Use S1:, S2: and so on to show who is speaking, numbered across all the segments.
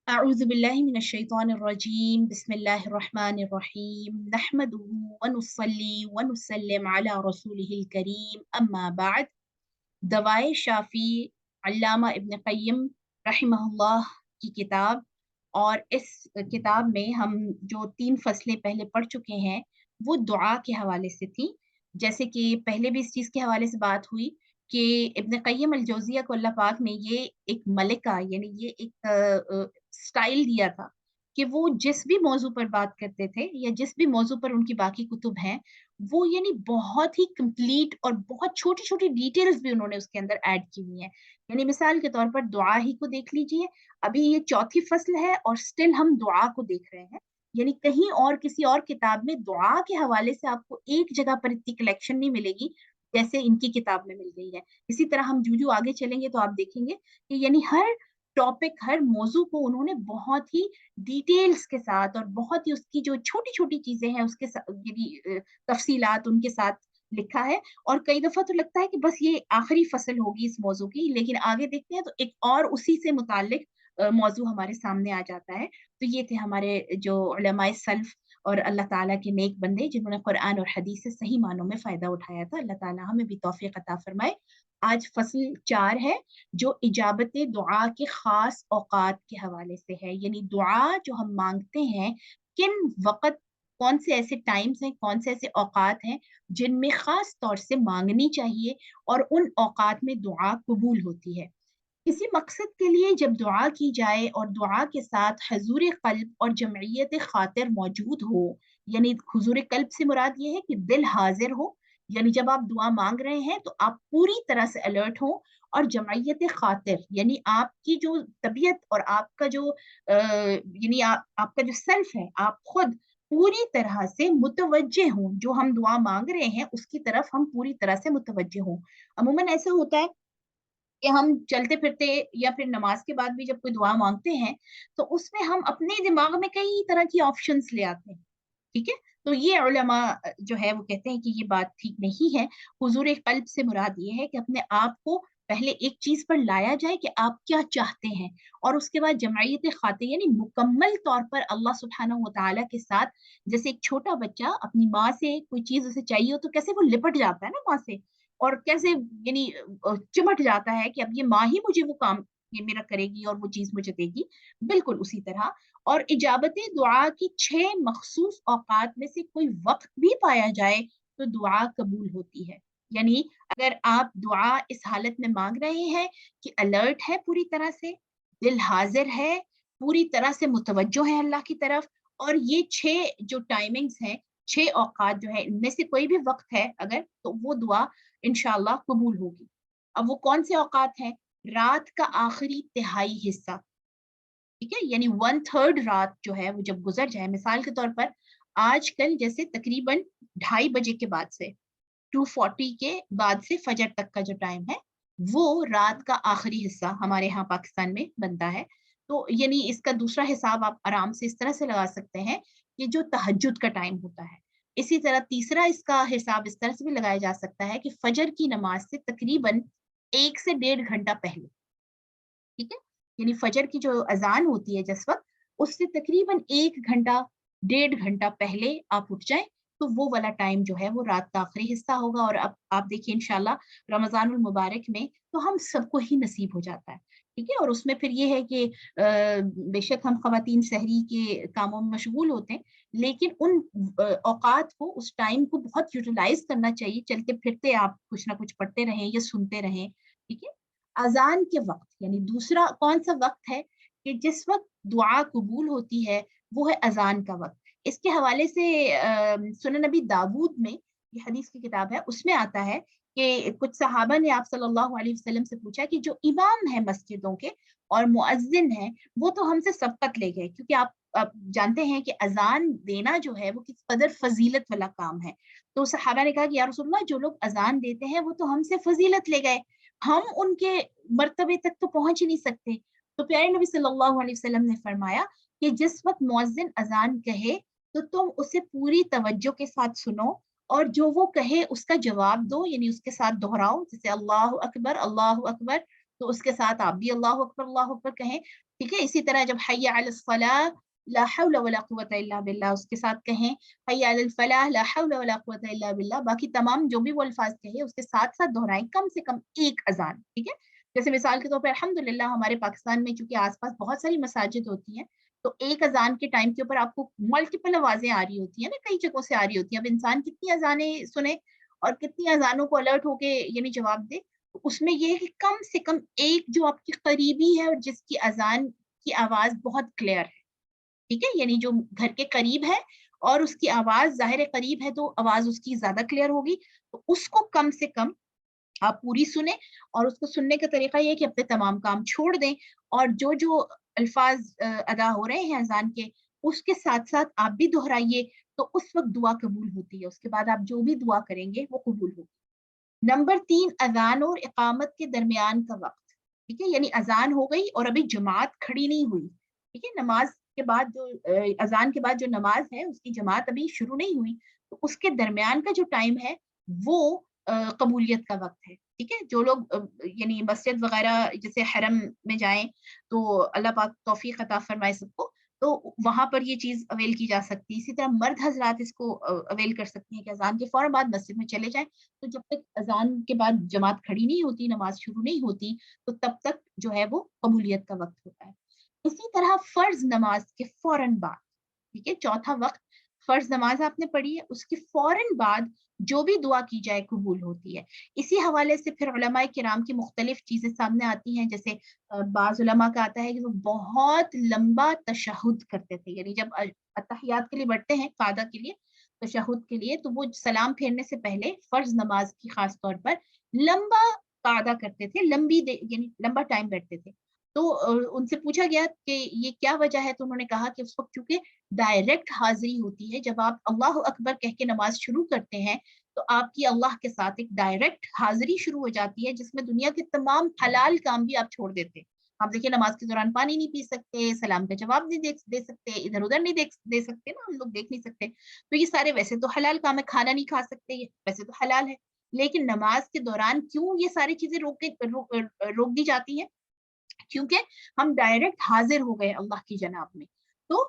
S1: أعوذ بالله من الشيطان الرجيم بسم الله الرحمن الرحيم نحمده ونصلي ونسلم على رسوله الكريم أما بعد दवाए शाफी अल्लामा इब्न क़य्यिम रहमहुल्लाह की किताब। और इस किताब में हम जो 3 फसलें पहले पढ़ चुके हैं वो दुआ के हवाले से थी। जैसे कि पहले भी इस चीज़ के हवाले से बात हुई कि इब्न क़य्यिम अल-जौज़िया को अल्लाह पाक ने ये एक मलिका यानी ये एक स्टाइल दिया था कि वो जिस भी मौजू पर बात करते थे या जिस भी मौजू पर उनकी बाकी कुतुब हैं वो यानी बहुत ही कंप्लीट और बहुत छोटी-छोटी डिटेल्स भी उन्होंने उसके अंदर ऐड की हुई हैं। यानी मिसाल के तौर पर दुआ ही को देख लीजिए, अभी ये चौथी फ़स्ल है और स्टिल हम दुआ को देख रहे हैं। यानी कहीं और किसी और किताब में दुआ के हवाले से आपको एक जगह पर इतनी कलेक्शन नहीं मिलेगी, जैसे इनकी किताब में मिल गई है। इसी तरह हम जूँ-जूँ आगे चलेंगे तो आप देखेंगे कि यानी हर टॉपिक, हर मौज़ू को उन्होंने बहुत ही डिटेल्स के साथ और बहुत ही उसकी जो छोटी-छोटी चीज़ें हैं उसके यानी तफ़सीलात उनके साथ लिखा है। और कई दफ़ा तो लगता है कि बस ये आखिरी फ़सल होगी इस मौज़ू की, लेकिन आगे देखते हैं तो एक और उसी से मुताल्लिक़ मौज़ू हमारे सामने आ जाता है। तो ये थे हमारे जो उलमाए सल्फ़ और अल्लाह ताला के नेक बंदे जिन्होंने कुरान और हदीस से सही मानों में फ़ायदा उठाया था। अल्लाह ताला हमें भी तौफ़ीक़ अता फ़रमाए। आज फ़स्ल 4 है जो इजाबत दुआ के ख़ास औक़ात के हवाले से है। यानी दुआ जो हम माँगते हैं, किन वक़्त कौन से ऐसे टाइम्स हैं, कौन से ऐसे औक़ात हैं जिनमें ख़ास तौर से माँगनी चाहिए और उन औक़ात में दुआ कबूल होती है। किसी मकसद के लिए जब दुआ की जाए और दुआ के साथ हुज़ूर क़ल्ब और जमईयत ख़ातिर मौजूद हो, यानी हुज़ूर क़ल्ब से मुराद ये है कि दिल हाज़िर हो, यानी जब आप दुआ माँग रहे हैं तो आप पूरी तरह से अलर्ट हो। और जमईयत ख़ातिर यानी आपकी जो तबीयत और आपका जो यानी आपका जो सेल्फ है, आप खुद पूरी तरह से मुतवज्जे हों, जो हम दुआ माँग रहे हैं उसकी तरफ हम पूरी तरह से मुतवज्जे हों। अमूमन ऐसा होता है कि हम चलते-फिरते या फिर नमाज़ के बाद भी जब कोई दुआ माँगते हैं, तो उसमें हम अपने दिमाग में कई तरह की ऑप्शंस ले आते हैं, ठीक है? तो ये उलमा जो है वो कहते हैं कि ये बात ठीक नहीं है। हुज़ूर क़ल्ब से मुराद ये है कि अपने आप को पहले एक चीज़ पर लाया जाए कि आप क्या चाहते हैं और उसके बाद जमईयत ख़ातिर यानी मुकम्मल तौर पर अल्लाह सुब्हानहू व तआला के साथ। जैसे एक छोटा बच्चा अपनी माँ से कोई चीज़ उसे चाहिए हो तो कैसे वो लिपट जाता है ना माँ से और कैसे यानी चिमट जाता है कि अब ये माँ ही मुझे वो काम ये मेरा करेगी और वो चीज़ मुझे देगी। बिल्कुल उसी तरह और इजाबत दुआ की 6 मख़सूस औक़ात में से कोई वक़्त भी पाया जाए तो दुआ कबूल होती है। यानी अगर आप दुआ इस हालत में माँग रहे हैं कि अलर्ट है पूरी तरह से, दिल हाज़िर है, पूरी तरह से मुतवज्जो है अल्लाह की तरफ और ये 6 जो टाइमिंग्स हैं, 6 औक़ात जो है इनमें से कोई भी वक़्त है अगर, तो वो दुआ इंशाअल्लाह कबूल होगी। अब वो कौन से औक़ात हैं? रात का आखिरी तिहाई हिस्सा, ठीक है? यानी 1/3 रात जो है वो जब गुज़र जाए, मिसाल के तौर पर आजकल जैसे तकरीबन ढाई बजे के बाद से 2:40 के बाद से फजर तक का जो टाइम है, वो रात का आखिरी हिस्सा हमारे यहाँ पाकिस्तान में बनता है। तो यानी इसका दूसरा हिसाब आप आराम से इस तरह से लगा सकते हैं कि जो तहज्जुद का टाइम होता है। इसी तरह तीसरा इसका हिसाब इस तरह से भी लगाया जा सकता है कि फजर की नमाज़ से तकरीबन 1 से डेढ़ घंटा पहले, ठीक है? यानी फजर की जो अज़ान होती है जिस वक़्त, उससे तकरीबन 1 घंटा, डेढ़ घंटा पहले आप उठ जाएँ, तो वो वाला टाइम जो है वो रात का आखिरी हिस्सा होगा। और अब आप देखिए इंशाअल्लाह रमज़ानुल मुबारक में तो हम सबको ही नसीब हो जाता है, ठीक है? और उसमें फिर ये है कि बेशक हम ख़वातीन सहरी के कामों में मशगूल होते हैं, लेकिन उन औक़ात को, उस टाइम को बहुत यूटिलाइज़ करना चाहिए। चलते-फिरते आप कुछ ना कुछ पढ़ते रहें या सुनते रहें, ठीक है? अज़ान के वक़्त यानी दूसरा कौन-सा वक़्त है कि जिस वक़्त दुआ कबूल होती है, वो है अज़ान का वक़्त। इसके हवाले से सुनन नबी दाऊद में, ये हदीस की किताब है, उसमें आता है कि कुछ सहाबा ने आप सल्लल्लाहु अलैहि वसल्लम से पूछा कि जो इमाम हैं मस्जिदों के और मुअज़्ज़िन हैं, वो तो हमसे सबक़त ले गए क्योंकि आप जानते हैं कि अज़ान देना जो है वो किस कदर फ़ज़ीलत वाला काम है। तो सहाबा ने कहा कि या रसूल अल्लाह, जो लोग अज़ान देते हैं वो तो हमसे फ़ज़ीलत ले गए, हम उनके मर्तबे तक तो पहुँच ही नहीं सकते। तो प्यारे नबी सल्लल्लाहु अलैहि वसल्लम ने फरमाया कि जिस वक़्त मुअज़्ज़िन अज़ान कहे, तो तुम उसे पूरी तवज्जो के साथ सुनो और जो वो कहे उसका जवाब दो, यानी उसके साथ दोहराओ, जैसे अल्लाहु अकबर, अल्लाहु अकबर। تو اس کے ساتھ آپ بھی اللہ اکبر کہیں، ٹھیک ہے. اسی طرح جب حی علی الصلاۃ لا حول ولا قوت الا باللہ اس کے ساتھ کہیں، حی علی الفلاح لا حول ولا قوت الا باللہ، باقی تمام جو بھی وہ الفاظ کہے اس کے ساتھ ساتھ دہرائیں کم سے کم ایک اذان، ٹھیک ہے. جیسے مثال کے طور پہ الحمدللہ ہمارے پاکستان میں چونکہ آس پاس بہت ساری مساجد ہوتی ہیں، تو ایک اذان کے ٹائم کے اوپر آپ کو ملٹیپل آوازیں آ رہی ہوتی ہیں نا، کئی جگہوں سے آ رہی ہوتی ہیں. اب انسان کتنی اذانیں سنے اور کتنی اذانوں کو الرٹ ہو کے یعنی جواب دے. تو اس میں یہ ہے کہ کم سے کم ایک جو آپ کی قریبی ہے اور جس کی اذان کی آواز بہت کلیئر ہے، ٹھیک ہے، یعنی جو گھر کے قریب ہے اور اس کی آواز ظاہر قریب ہے تو آواز اس کی زیادہ کلیئر ہوگی، تو اس کو کم سے کم آپ پوری سنیں. اور اس کو سننے کا طریقہ یہ ہے کہ اپنے تمام کام چھوڑ دیں اور جو جو الفاظ ادا ہو رہے ہیں اذان کے اس کے ساتھ ساتھ آپ بھی دہرائیے، تو اس وقت دعا قبول ہوتی ہے. اس کے بعد آپ جو بھی دعا کریں گے وہ قبول ہوگی. نمبر 3، اذان اور اقامت کے درمیان کا وقت، ٹھیک ہے، یعنی اذان ہو گئی اور ابھی جماعت کھڑی نہیں ہوئی، ٹھیک ہے، نماز کے بعد جو اذان کے بعد جو نماز ہے اس کی جماعت ابھی شروع نہیں ہوئی، تو اس کے درمیان کا جو ٹائم ہے وہ قبولیت کا وقت ہے. ٹھیک ہے، جو لوگ یعنی مسجد وغیرہ جیسے حرم میں جائیں تو اللہ پاک توفیق عطا فرمائے سب کو، تو وہاں پر یہ چیز اویل کی جا سکتی ہے. اسی طرح مرد حضرات اس کو اویل کر سکتی ہیں کہ اذان کے فوراً بعد مسجد میں چلے جائیں. تو جب تک اذان کے بعد جماعت کھڑی نہیں ہوتی، نماز شروع نہیں ہوتی، تو تب تک جو ہے وہ قبولیت کا وقت ہوتا ہے. اسی طرح فرض نماز کے فوراً بعد، ٹھیک ہے، چوتھا وقت، فرض نماز آپ نے پڑھی ہے اس کے فوراً بعد جو بھی دعا کی جائے قبول ہوتی ہے. اسی حوالے سے پھر علماء کرام کی مختلف چیزیں سامنے آتی ہیں، جیسے بعض علماء کا آتا ہے کہ وہ بہت لمبا تشہد کرتے تھے، یعنی جب اتحیات کے لیے بڑھتے ہیں قاعدہ کے لیے تشہد کے لیے، تو وہ سلام پھیرنے سے پہلے فرض نماز کی خاص طور پر لمبا قاعدہ کرتے تھے، یعنی لمبا ٹائم بیٹھتے تھے. تو ان سے پوچھا گیا کہ یہ کیا وجہ ہے، تو انہوں نے کہا کہ اس وقت چونکہ ڈائریکٹ حاضری ہوتی ہے، جب آپ اللہ اکبر کہہ کے نماز شروع کرتے ہیں تو آپ کی اللہ کے ساتھ ایک ڈائریکٹ حاضری شروع ہو جاتی ہے، جس میں دنیا کے تمام حلال کام بھی آپ چھوڑ دیتے ہیں. آپ دیکھیں نماز کے دوران پانی نہیں پی سکتے، سلام کا جواب نہیں دے سکتے، ادھر ادھر نہیں دے سکتے نا، ہم لوگ دیکھ نہیں سکتے. تو یہ سارے ویسے تو حلال کام ہے، کھانا نہیں کھا سکتے یہ ویسے تو حلال ہے، لیکن نماز کے دوران کیوں یہ ساری چیزیں روک دی جاتی ہیں؟ کیونکہ ہم ڈائریکٹ حاضر ہو گئے اللہ کی جناب میں. تو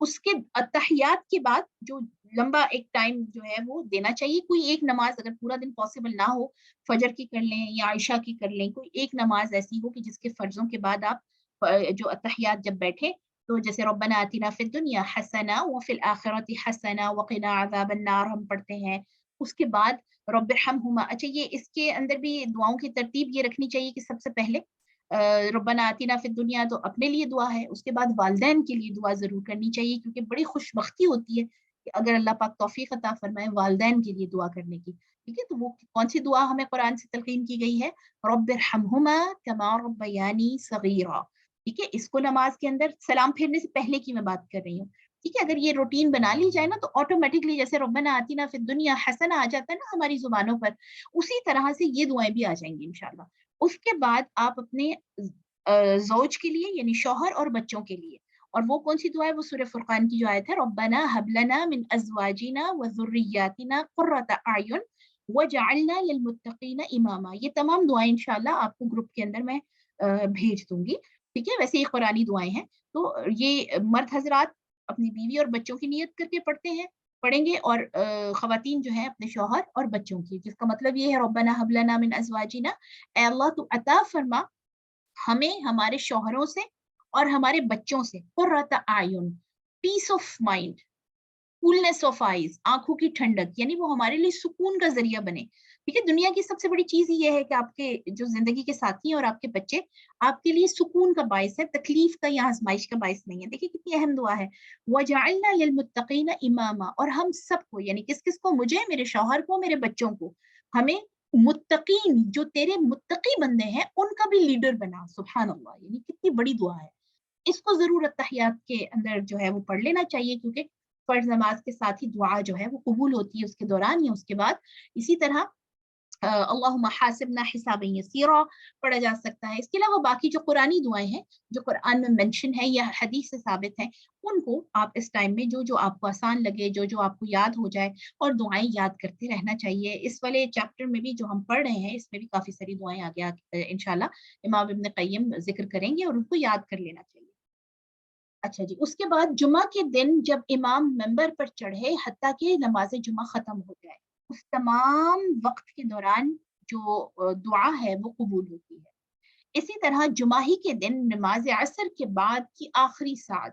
S1: اس کے اتحیات کے بعد جو لمبا ایک ٹائم جو ہے وہ دینا چاہیے. کوئی ایک نماز اگر پورا دن پاسبل نہ ہو، فجر کی کر لیں یا عشاء کی کر لیں، کوئی ایک نماز ایسی ہو کہ جس کے فرضوں کے بعد آپ جو اتحیات جب بیٹھے تو جیسے ربنا آتنا فی الدنیا حسنہ وفی الآخرۃ حسنہ وقنا عذاب النار ہم پڑھتے ہیں. اس کے بعد رب ارحمہما، اچھا یہ اس کے اندر بھی دعاؤں کی ترتیب یہ رکھنی چاہیے کہ سب سے پہلے ربنا آتینا فی الدنیا تو اپنے لیے دعا ہے، اس کے بعد والدین کے لیے دعا ضرور کرنی چاہیے، کیونکہ بڑی خوش بختی ہوتی ہے کہ اگر اللہ پاک توفیق عطا فرمائے والدین کے لیے دعا کرنے کی. ٹھیک ہے، تو وہ کون سی دعا ہمیں قرآن سے تلقین کی گئی ہے؟ رب ارحمہما کما ربیانی صغیرا. ٹھیک ہے، اس کو نماز کے اندر سلام پھیرنے سے پہلے کی میں بات کر رہی ہوں. ٹھیک ہے، اگر یہ روٹین بنا لی جائے نا تو آٹومیٹکلی جیسے ربنا آتینا فی الدنیا حسنہ آ جاتا ہے نا ہماری زبانوں پر، اسی طرح سے یہ دعائیں بھی آ جائیں گی انشاءاللہ. اس کے بعد آپ اپنے زوج کے لیے یعنی شوہر اور بچوں کے لیے، اور وہ کون سی دعا ہے؟ وہ سورہ فرقان کی جو آیت ہے ربنا هب لنا من ازواجنا وذریاتنا قرۃ اعین وجعلنا للمتقین اماما. یہ تمام دعائیں انشاءاللہ آپ کو گروپ کے اندر میں بھیج دوں گی. ٹھیک ہے، ویسے یہ قرآنی دعائیں ہیں، تو یہ مرد حضرات اپنی بیوی اور بچوں کی نیت کر کے پڑھیں گے، اور خواتین جو ہیں اپنے شوہر اور بچوں کی، جس کا مطلب یہ ہے ربنا هب لنا من ازواجنا، اے اللہ تو عطا فرما ہمیں ہمارے شوہروں سے اور ہمارے بچوں سے قرۃ اعین، peace of mind, coolness of eyes, آنکھوں کی ٹھنڈک، یعنی وہ ہمارے لیے سکون کا ذریعہ بنے. ٹھیک ہے، دنیا کی سب سے بڑی چیز یہ ہے کہ آپ کے جو زندگی کے ساتھی ہیں اور آپ کے بچے آپ کے لیے سکون کا باعث ہے، تکلیف کا یا آزمائش کا باعث نہیں ہے. دیکھیے کتنی اہم دعا ہے، وَجَعَلْنَا لِلْمُتَّقِينَ إِمَامًا، اور ہم سب کو یعنی کس کو؟ مجھے، میرے شوہر کو، میرے بچوں کو، ہمیں متقین جو تیرے متقی بندے ہیں ان کا بھی لیڈر بنا. سبحان اللہ، یعنی کتنی بڑی دعا ہے. اس کو ضرور اتحیات کے اندر جو ہے وہ پڑھ لینا چاہیے، کیونکہ فرض نماز کے ساتھ ہی دعا جو ہے وہ قبول ہوتی ہے اس کے دوران یا اس کے بعد. اسی طرح अल्लाहुम्मा हासिबना हिसाबन यसीरा पढ़ा जा सकता है। इसके अलावा बाकी जो कुरानी दुआएं हैं जो कुरान में मेंशन है या हदीस से साबित है, उनको आप इस टाइम में जो जो आपको आसान लगे, जो जो आपको याद हो जाए, और दुआएं याद करते रहना चाहिए। इस वाले चैप्टर में भी जो हम पढ़ रहे हैं इसमें भी काफी सारी दुआएं आगे इंशाल्लाह इमाम इब्न क़य्यिम जिक्र करेंगे और उनको याद कर लेना चाहिए। अच्छा जी, उसके बाद जुमा के दिन जब इमाम मिंबर पर चढ़े हत्ता कि नमाज जुमा खत्म हो जाए, उस तमाम वक्त के दौरान जो दुआ है वो कबूल होती है। इसी तरह जुमा ही के दिन नमाज असर के बाद की आखिरी सात,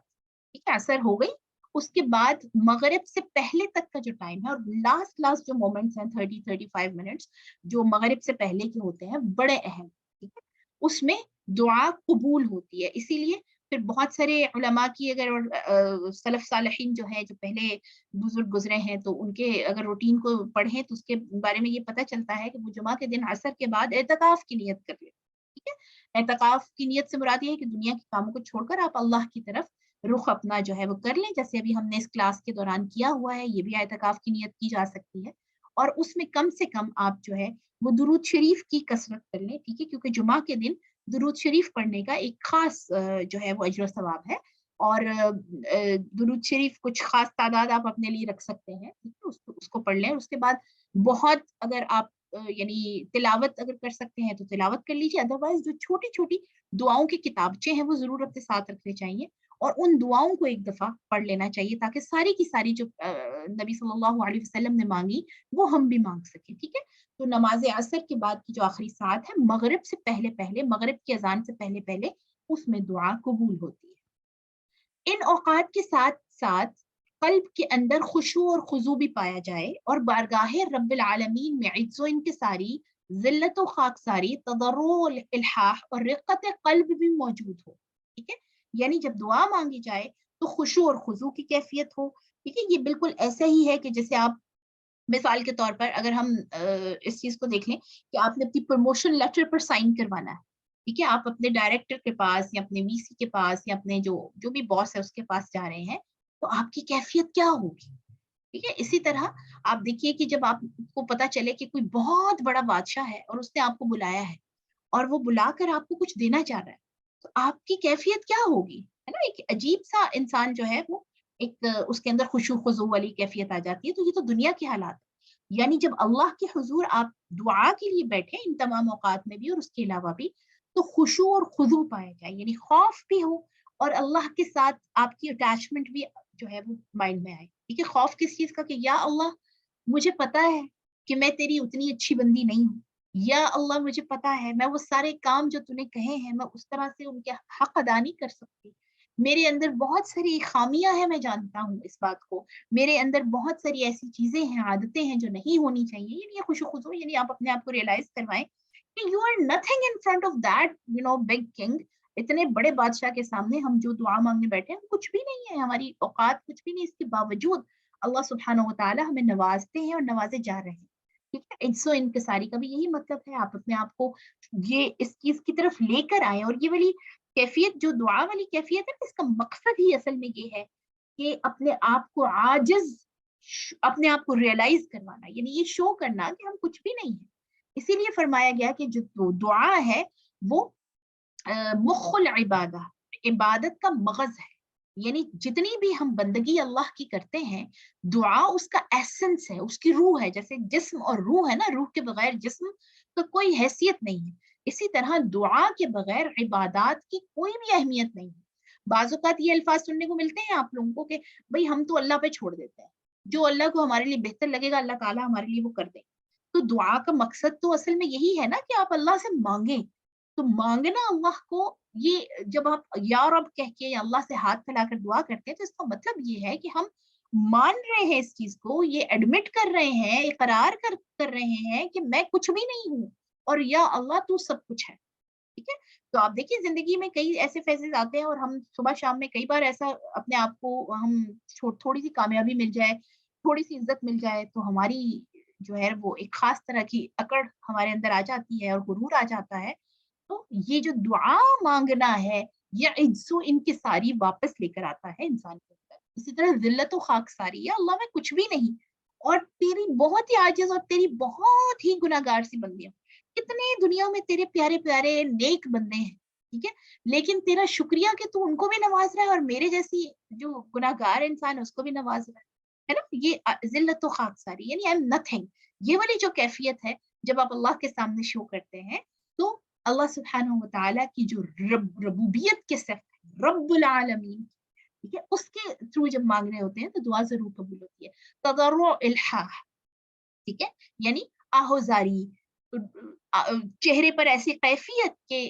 S1: ठीक है, असर हो गई, उसके बाद मगरिब से पहले तक का जो टाइम है और लास्ट लास्ट जो मोमेंट्स हैं 30-35 मिनट्स जो मगरिब से पहले के होते हैं बड़े अहम, ठीक है, उसमें दुआ कबूल होती है। इसीलिए फिर बहुत सारे उलमा की अगर और सलफ सालहीन जो है जो पहले बुजुर्ग गुजरे हैं तो उनके अगर रूटीन को पढ़ें तो उसके बारे में ये पता चलता है कि वो जुमा के दिन असर के बाद एतकाफ की नियत कर ले, ठीक है। एतकाफ की नियत से मुराद ये है कि दुनिया के कामों को छोड़कर आप अल्लाह की तरफ रुख अपना जो है वो कर लें, जैसे अभी हमने इस क्लास के दौरान किया हुआ है। ये भी एतकाफ की नियत की जा सकती है और उसमें कम से कम आप जो है वो दुरूद शरीफ की कसरत कर लें, ठीक है, क्योंकि जुमा के दिन दुरूद शरीफ पढ़ने का एक खास जो है वो अजर सवाब है। और दुरूद शरीफ कुछ खास तादाद आप अपने लिए रख सकते हैं, ठीक है, उसको पढ़ लें। उसके बाद बहुत अगर आप यानी तिलावत अगर कर सकते हैं तो तिलावत कर लीजिए, अदरवाइज जो छोटी छोटी दुआओं की किताबचे हैं वो जरूर अपने साथ रखने चाहिए और उन दुआओं को एक दफा पढ़ लेना चाहिए ताकि सारी की सारी जो नबी सल्लल्लाहु अलैहि वसल्लम ने मांगी वो हम भी मांग सकें, ठीक है। तो नमाज असर के बाद की जो आखिरी सात है मगरिब से पहले पहले, मगरिब की अजान से पहले पहले उसमें दुआ कबूल होती है। इन औकात के साथ साथ कल्ब के अंदर खुशू और खुजू भी पाया जाए और बारगाह रब्बिल आलमीन में इज्जो इनकिसारी, जिल्लत व खाकसारी, तदर्रुअ व इल्हाह और रिक़्क़त कल्ब भी मौजूद हो, ठीक है। यानी जब दुआ मांगी जाए तो खुशू और खुजू की कैफियत हो, ठीक है। ये बिल्कुल ऐसा ही है कि जैसे आप मिसाल के तौर पर अगर हम इस चीज को देख लें कि आपने अपनी प्रमोशन लेटर पर साइन करवाना है, ठीक है, आप अपने डायरेक्टर के पास या अपने वीसी के पास या अपने जो जो भी बॉस है उसके पास जा रहे हैं, तो आपकी कैफियत क्या होगी, ठीक है। इसी तरह आप देखिए कि जब आपको पता चले कि कोई बहुत बड़ा बादशाह है और उसने आपको बुलाया है और वो बुलाकर आपको कुछ देना चाह रहा है, तो आपकी कैफियत क्या होगी, है ना। एक अजीब सा इंसान जो है वो एक उसके अंदर खुशू खुजू वाली कैफियत आ जाती है। तो ये तो दुनिया के हालात है। यानी जब अल्लाह के हुजूर आप दुआ के लिए बैठे इन तमाम औकात में भी और उसके अलावा भी, तो खुशू और खुजू पाया जाए, यानी खौफ भी हो और अल्लाह के साथ आपकी अटैचमेंट भी जो है वो माइंड में आए, ठीक है। खौफ किस चीज का कि या अल्लाह मुझे पता है कि मैं तेरी उतनी अच्छी बंदी नहीं हूँ, या अल्लाह मुझे पता है मैं वो सारे काम जो तूने कहे हैं मैं उस तरह से उनके हक अदा नहीं कर सकती, मेरे अंदर बहुत सारी खामियां हैं, मैं जानता हूँ इस बात को, मेरे अंदर बहुत सारी ऐसी चीजें हैं, आदतें हैं जो नहीं होनी चाहिए। यानी ये खुशू खुजू, यानी आप अपने आप को रियलाइज करवाएं कि you are nothing in front of that big king. इतने बड़े बादशाह के सामने हम जो दुआ मांगने बैठे हैं कुछ भी नहीं है, हमारी औकात कुछ भी नहीं, इसके बावजूद अल्लाह सुब्हानहू व तआला हमें नवाजते हैं और नवाजे जा रहे हैं, ठीक है। इज्जो इनकिसारी का भी यही मतलब है, आप अपने आप को ये इस चीज की तरफ लेकर आए। और ये वाली कैफियत जो दुआ वाली कैफियत है, इसका मकसद ही असल में ये है कि अपने आप को आजिज, अपने आप को रियलाइज करवाना, यानी ये शो करना कि हम कुछ भी नहीं है। इसीलिए फरमाया गया कि जो दुआ है वो मुख्खुल इबादा, इबादत का मगज है। यानी जितनी भी हम बंदगी अल्लाह की करते हैं, दुआ उसका एसेंस है, उसकी रूह है। जैसे जिस्म और रूह है ना, रूह के बगैर जिस्म तो कोई हैसियत नहीं है, इसी तरह दुआ के बगैर इबादत की कोई भी अहमियत नहीं है। बाज़ औक़ात ये अल्फाज सुनने को मिलते हैं आप लोगों को कि भाई हम तो अल्लाह पे छोड़ देते हैं, जो अल्लाह को हमारे लिए बेहतर लगेगा अल्लाह ताला हमारे लिए वो कर दें। तो दुआ का मकसद तो असल में यही है ना कि आप अल्लाह से मांगे। तो मांगना अल्लाह को, ये जब आप या रब कह के या अल्लाह से हाथ फैलाकर दुआ करते हैं तो इसका मतलब ये है कि हम मान रहे हैं इस चीज को, ये एडमिट कर रहे हैं, इकरार कर रहे हैं कि मैं कुछ भी नहीं हूँ और या अल्लाह तू सब कुछ है, ठीक है। तो आप देखिए जिंदगी में कई ऐसे फेजेस आते हैं और हम सुबह शाम में कई बार ऐसा अपने आप को हम थोड़ी सी कामयाबी मिल जाए, थोड़ी सी इज्जत मिल जाए तो हमारी जो है वो एक खास तरह की अकड़ हमारे अंदर आ जाती है और गुरूर आ जाता है। तो ये जो दुआ मांगना है या इज्जो इनकिसारी वापस लेकर आता है इंसान के अंदर। इसी तरह जिल्लत व खाकसारी, या अल्लाह मैं कुछ भी नहीं, اور تیری بہت ہی عاجز اور تیری بہت ہی گناہگار سی بندی ہوں. کتنے دنیا میں تیرے پیارے پیارے نیک بندے ہیں, ٹھیک ہے, لیکن تیرا شکریہ کہ تو ان کو بھی نواز رہا ہے اور میرے جیسی جو گناہگار انسان ہے اس کو بھی نواز رہا ہے نا. یہ ذلت و خاکساری, یعنی آئی ایم نتھنگ, یہ والی جو کیفیت ہے جب آپ اللہ کے سامنے شو کرتے ہیں تو اللہ سبحانہ و تعالیٰ کی جو ربوبیت کے صفت رب العالمین, ٹھیک ہے, اس کے تھرو جب مانگنے ہوتے ہیں تو دعا ضرور قبول ہوتی ہے. تضرع الحاح, ٹھیک ہے, یعنی آہوزاری, چہرے پر ایسی کیفیت کہ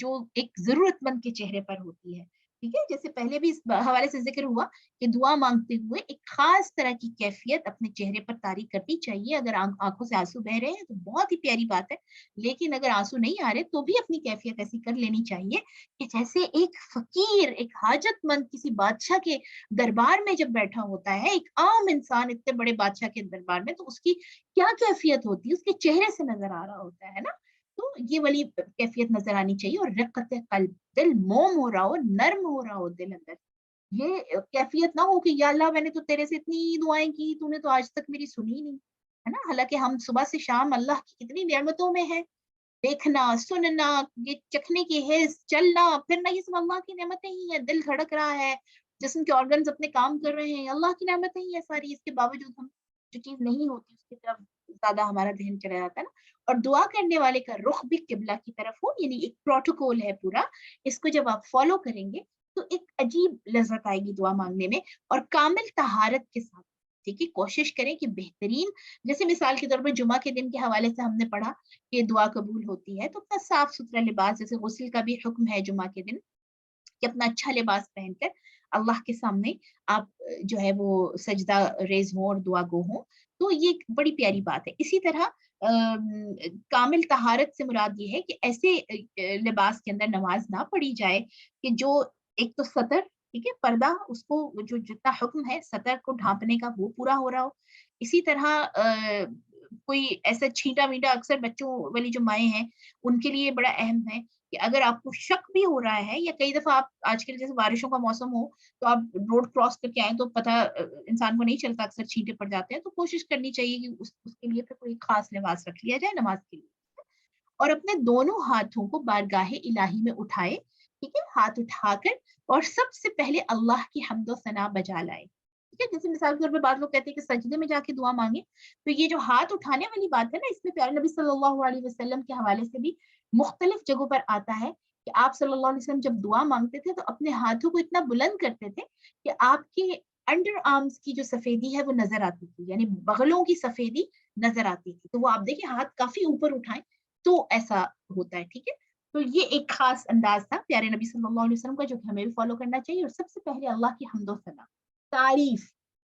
S1: جو ایک ضرورت مند کے چہرے پر ہوتی ہے, ٹھیک ہے. جیسے پہلے بھی اس حوالے سے ذکر ہوا کہ دعا مانگتے ہوئے ایک خاص طرح کی کیفیت اپنے چہرے پر طاری کرنی چاہیے. اگر آنکھوں سے آنسو بہ رہے ہیں تو بہت ہی پیاری بات ہے, لیکن اگر آنسو نہیں آ رہے تو بھی اپنی کیفیت ایسی کر لینی چاہیے کہ جیسے ایک فقیر, ایک حاجت مند کسی بادشاہ کے دربار میں جب بیٹھا ہوتا ہے, ایک عام انسان اتنے بڑے بادشاہ کے دربار میں, تو اس کی کیا کیفیت ہوتی ہے, اس کے چہرے سے نظر آ رہا ہوتا ہے نا. تو یہ والی کیفیت نظر آنی چاہیے. اور رقت قلب, دل موم ہو رہا ہو, نرم ہو رہا ہو دل اندر. یہ کیفیت نہ ہو کہ یا اللہ میں نے تو تیرے سے اتنی دعائیں کی, تو نے تو آج تک میری سنی نہیں, ہے نا. حالانکہ ہم صبح سے شام اللہ کی کتنی نعمتوں میں ہیں, دیکھنا, سننا, یہ چکھنے کی حس, چلنا پھرنا, یہ سب اللہ کی نعمتیں ہی ہیں. دل دھڑک رہا ہے, جسم کے آرگنز اپنے کام کر رہے ہیں, اللہ کی نعمتیں ہی ہیں ساری. اس کے باوجود ہم جو چیز نہیں ہوتی اس کی طرف زیادہ ہمارا ذہن چلا جاتا ہے نا. اور دعا کرنے والے کا رخ بھی قبلہ کی طرف ہو, یعنی ایک پروٹوکول ہے پورا. اس کو جب آپ فالو کریں گے تو ایک عجیب لذت آئے گی دعا مانگنے میں, اور کامل طہارت کے ساتھ. ٹھیک ہے, کوشش کریں کہ بہترین, جیسے مثال کے طور پر جمعہ کے دن کے حوالے سے ہم نے پڑھا کہ دعا قبول ہوتی ہے, تو اپنا صاف ستھرا لباس, جیسے غسل کا بھی حکم ہے جمعہ کے دن, کہ اپنا اچھا لباس پہن کر اللہ کے سامنے آپ جو ہے وہ سجدہ ریز ہوں اور دعا گو ہوں. تو یہ ایک بڑی پیاری بات ہے. اسی طرح کامل طہارت سے مراد یہ ہے کہ ایسے لباس کے اندر نماز نہ پڑھی جائے کہ جو ایک تو سطر, ٹھیک ہے, پردہ, اس کو جو جتنا حکم ہے سطر کو ڈھانپنے کا وہ پورا ہو رہا ہو. اسی طرح کوئی ایسا چھینٹا میٹا, اکثر بچوں والی جو مائیں ہیں ان کے لیے بڑا اہم ہے کہ اگر آپ کو شک بھی ہو رہا ہے, یا کئی دفعہ آپ آج کل جیسے بارشوں کا موسم ہو تو آپ روڈ کراس کر کے آئیں تو پتہ انسان کو نہیں چلتا, اکثر چھینٹے پڑ جاتے ہیں, تو کوشش کرنی چاہیے کہ اس کے لیے پھر کوئی خاص لباس رکھ لیا جائے نماز کے لیے. اور اپنے دونوں ہاتھوں کو بارگاہ الہی میں اٹھائے, ٹھیک ہے, ہاتھ اٹھا کر, اور سب سے پہلے اللہ کی حمد و ثنا بجا لائے. ٹھیک ہے, جیسے مثال کے طور پہ بعض لوگ کہتے ہیں کہ سجدے میں جا کے دعا مانگے, تو یہ جو ہاتھ اٹھانے والی بات ہے نا, اس میں پیارے نبی صلی اللہ علیہ وسلم کے حوالے سے بھی مختلف جگہوں پر آتا ہے کہ آپ صلی اللہ علیہ وسلم جب دعا مانگتے تھے تو اپنے ہاتھوں کو اتنا بلند کرتے تھے کہ آپ کے انڈر آرمز کی جو سفیدی ہے وہ نظر آتی تھی, یعنی بغلوں کی سفیدی نظر آتی تھی. تو وہ آپ دیکھیں ہاتھ کافی اوپر اٹھائیں تو ایسا ہوتا ہے, ٹھیک ہے. تو یہ ایک خاص انداز تھا پیارے نبی صلی اللہ علیہ وسلم کا, جو کہ ہمیں بھی فالو کرنا چاہیے. اور سب سے پہلے اللہ کی حمد و ثنا, تعریف,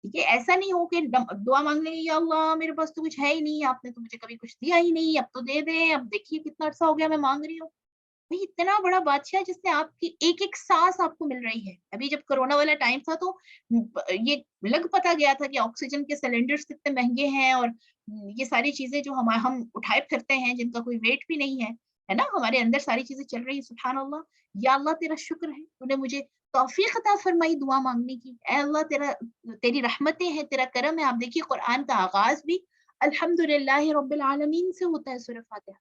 S1: ٹھیک ہے. ایسا نہیں ہو کہ دعا مانگنے کی, یا اللہ میرے پاس تو کچھ ہے ہی نہیں, آپ نے تو مجھے کبھی کچھ دیا ہی نہیں, اب تو دے دیں, اب دیکھیے کتنا عرصہ ہو گیا میں مانگ رہی ہوں. اتنا بڑا بادشاہ جس نے آپ کی ایک ایک سانس آپ کو مل رہی ہے. ابھی جب کرونا والا ٹائم تھا تو یہ لگ پتا گیا تھا کہ آکسیجن کے سلنڈرز کتنے مہنگے ہیں, اور یہ ساری چیزیں جو ہم اٹھائے پھرتے ہیں جن کا کوئی ویٹ بھی نہیں ہے نا, ہمارے اندر ساری چیزیں چل رہی ہیں. سبحان اللہ, یا اللہ تیرا شکر ہے, تو نے مجھے توفیق عطا فرمائی دعا مانگنے کی. اے اللہ تیری رحمتیں ہیں, تیرا کرم ہے. آپ دیکھیے قرآن کا آغاز بھی الحمدللہ رب العالمین سے ہوتا ہے, سورہ فاتحہ,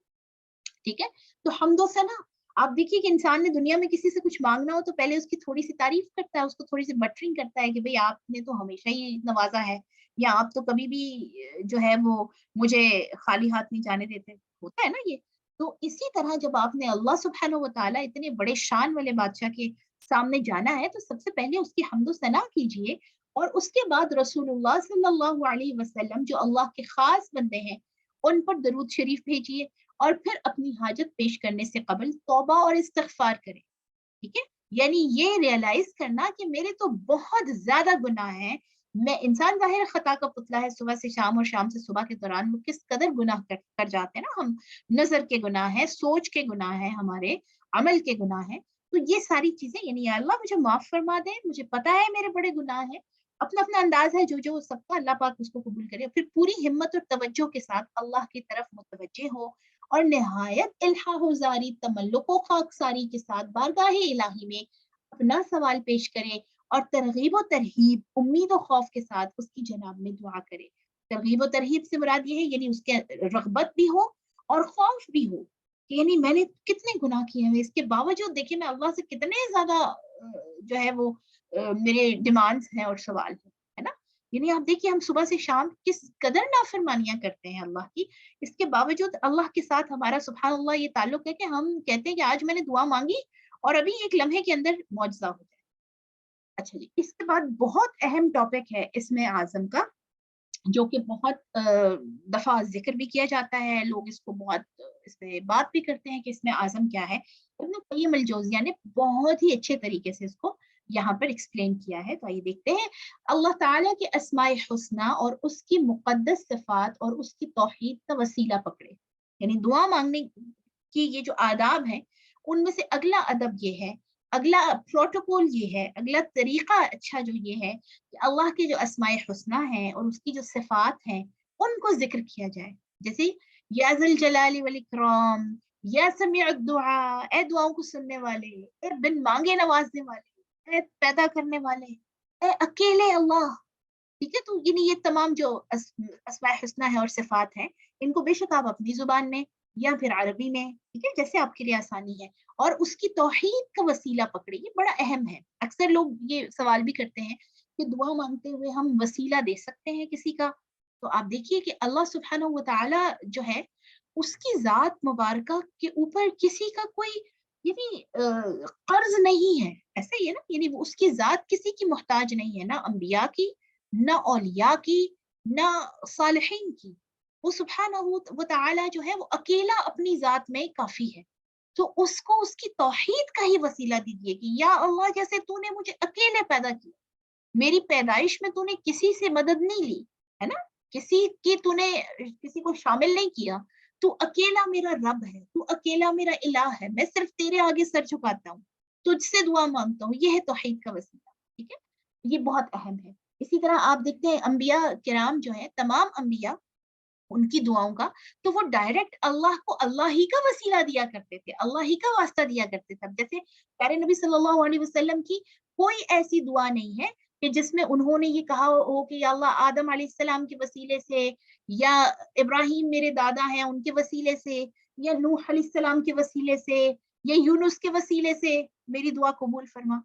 S1: ٹھیک ہے. تو حمد و ثنا, آپ دیکھیے کہ انسان نے دنیا میں کسی سے کچھ مانگنا ہو تو پہلے اس کی تھوڑی سی تعریف کرتا ہے, اس کو تھوڑی سی بٹرنگ کرتا ہے کہ بھئی آپ نے تو ہمیشہ ہی نوازا ہے, یا آپ تو کبھی بھی جو ہے وہ مجھے خالی ہاتھ نہیں جانے دیتے, ہوتا ہے نا یہ. تو اسی طرح جب آپ نے اللہ سبحانہ و تعالیٰ اتنے بڑے شان والے بادشاہ کے سامنے جانا ہے, تو سب سے پہلے اس کی حمد و ثنا کیجیے, اور اس کے بعد رسول اللہ صلی اللہ علیہ وسلم جو اللہ کے خاص بندے ہیں ان پر درود شریف بھیجیے, اور پھر اپنی حاجت پیش کرنے سے قبل توبہ اور استغفار کریں. ٹھیک ہے, یعنی یہ ریئلائز کرنا کہ میرے تو بہت زیادہ گناہ ہیں. میں انسان ظاہر خطا کا پتلا ہے, صبح سے شام اور شام سے صبح کے دوران وہ کس قدر گناہ کر جاتے ہیں نا ہم. نظر کے گناہ ہیں, سوچ کے گناہ ہیں, ہمارے عمل کے گناہ ہیں. تو یہ ساری چیزیں, یعنی یا اللہ مجھے معاف فرما دے, مجھے پتا ہے میرے بڑے گناہ ہیں. اپنا اپنا انداز ہے جو سب کا, اللہ پاک اس کو قبول کرے. پھر پوری ہمت اور توجہ کے ساتھ اللہ کی طرف متوجہ ہو, اور نہایت الحاح و زاری, تملق و خاکساری کے ساتھ بارگاہ الہی میں اپنا سوال پیش کرے, اور ترغیب و ترہیب, امید و خوف کے ساتھ اس کی جناب میں دعا کرے. तरगीब व तरहीब से मुराद ये है यानी उसके रग़बत भी हो और खौफ भी हो कि यानी मैंने कितने गुनाह किए हैं, इसके बावजूद देखिए मैं अल्लाह से कितने ज़्यादा जो है वो मेरे डिमांड्स हैं और सवाल हैं, है ना? यानी आप देखिए हम सुबह से शाम किस कदर नाफरमानियाँ करते हैं अल्लाह की, इसके बावजूद अल्लाह के साथ हमारा सुभान अल्लाह ये ताल्लुक है कि हम कहते हैं कि आज मैंने दुआ माँगी और अभी एक लम्हे के अंदर मौजज़ा हो जाए। अच्छा जी, इसके बाद बहुत अहम टॉपिक है इसमें आज़म का, जो कि बहुत दफ़ा ज़िक्र भी किया जाता है, लोग इसको बहुत इस पे बात भी करते हैं कि इसमें आज़म क्या है। इब्न क़य्यिम अल-जौज़िया ने बहुत ही अच्छे तरीके से इसको यहाँ पर एक्सप्लेन किया है, तो आइए देखते हैं। अल्लाह ताला के अस्माए हुस्ना और उसकी मुक़द्दस सिफ़ात और उसकी तौहीद का वसीला पकड़े। यानी दुआ माँगने की ये जो आदाब हैं, उनमें से अगला अदब ये है, अगला प्रोटोकॉल ये है, अगला तरीका अच्छा जो ये है कि अल्लाह के जो अस्माए हुस्ना हैं और उसकी जो सिफ़ात हैं, उनको ज़िक्र किया जाए। जैसे या ज़ल जलाली वल इकराम, या समीउद दुआ, ए दुआओं को सुनने वाले, ए बिन माँगे नवाज़ने वाले, ए पैदा करने वाले, ए अकेले अल्लाह। ठीक है? तो ये तमाम जो अस्माए हुस्ना है और सिफ़ात हैं, इनको बेशक आप अपनी ज़ुबान में या फिर अरबी में, ठीक है? जैसे आपके लिए आसानी है और उसकी तौहीद का वसीला पकड़े, ये बड़ा अहम है। अक्सर लोग ये सवाल भी करते हैं कि दुआ माँगते हुए हम वसीला दे सकते हैं किसी का? तो आप देखिए कि अल्लाह सुब्हानहू व तआला जो है, उसकी ज़ात मुबारका के ऊपर किसी का कोई यानी कर्ज़ नहीं है, ऐसा ही है ना? यानी वो उसकी ज़ात किसी की मोहताज नहीं है, ना अंबिया की, ना औलिया की, ना सालिहीन की। वो सुब्हानहू व तआला जो है वो अकेला अपनी ज़ात में काफ़ी है। तो उसको उसकी तौहीद का ही वसीला दीजिए कि या अल्लाह जैसे तूने मुझे अकेले पैदा किया, मेरी पैदाइश में तूने किसी से मदद नहीं ली, है ना? किसी को शामिल नहीं किया। तू अकेला मेरा रब है, तू अकेला मेरा इलाह है, मैं सिर्फ़ तेरे आगे सर झुकाता हूँ, तुझसे दुआ माँगता हूँ, ये है तौहीद का वसीला, ठीक है? ये बहुत अहम है। इसी तरह आप देखते हैं अंबिया किराम जो हैं, तमाम अंबिया उनकी दुआओं का, तो वो डायरेक्ट अल्लाह को अल्लाह ही का वसीला दिया करते थे, अल्लाह ही का वास्ता दिया करते थे। अब जैसे प्यारे नबी सल्लल्लाहु अलैहि वसल्लम की कोई ऐसी दुआ नहीं है कि जिसमें उन्होंने ये कहा हो कि या अल्लाह आदम अलैहिस्सलाम के वसीले से या इब्राहीम मेरे दादा हैं उनके वसीले से या नूह अलैहिस्सलाम के वसीले से या यूनुस के वसीले से मेरी दुआ कबूल फरमा।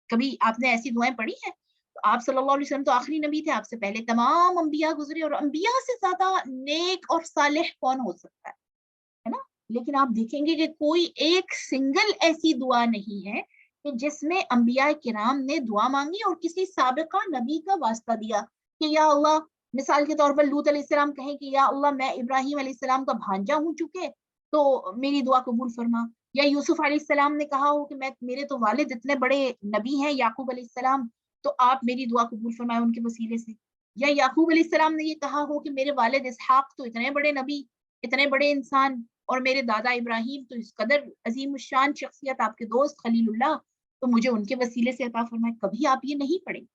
S1: कभी आपने ऐसी दुआएँ पढ़ी हैं? तो आप सल्लल्लाहु अलैहि वसल्लम तो आखिरी नबी थे, आपसे पहले तमाम अंबिया गुज़रे और अंबिया से ज़्यादा नेक और सालिह कौन हो सकता है ना? लेकिन आप देखेंगे कि कोई एक सिंगल ऐसी दुआ नहीं है कि जिसमें अंबिया किराम ने दुआ माँगी और किसी साबिक़ा नबी का वास्ता दिया कि या अल्लाह मिसाल के तौर पर लूत अलैहिस्सलाम कहें कि या अल्लाह मैं इब्राहीम अलैहिस्सलाम का भांजा हूँ चूँकि, तो मेरी दुआ कबूल फरमा। या यूसुफ अलैहिस्सलाम ने कहा हो कि मैं मेरे तो वालिद इतने बड़े नबी हैं याकूब अलैहिस्सलाम, तो आप मेरी दुआ कबूल फरमाएँ उनके वसीले से। या याकूब अलैहिस्सलाम ने ये कहा हो कि मेरे वालिद इसहाक तो इतने बड़े नबी, इतने बड़े इंसान और मेरे दादा इब्राहीम तो इस कदर अज़ीमुश्शान शख्सियत आपके दोस्त खलीलुल्लाह, तो मुझे उनके वसीले से अता फरमाएँ। कभी आप ये नहीं पढ़ेंगे,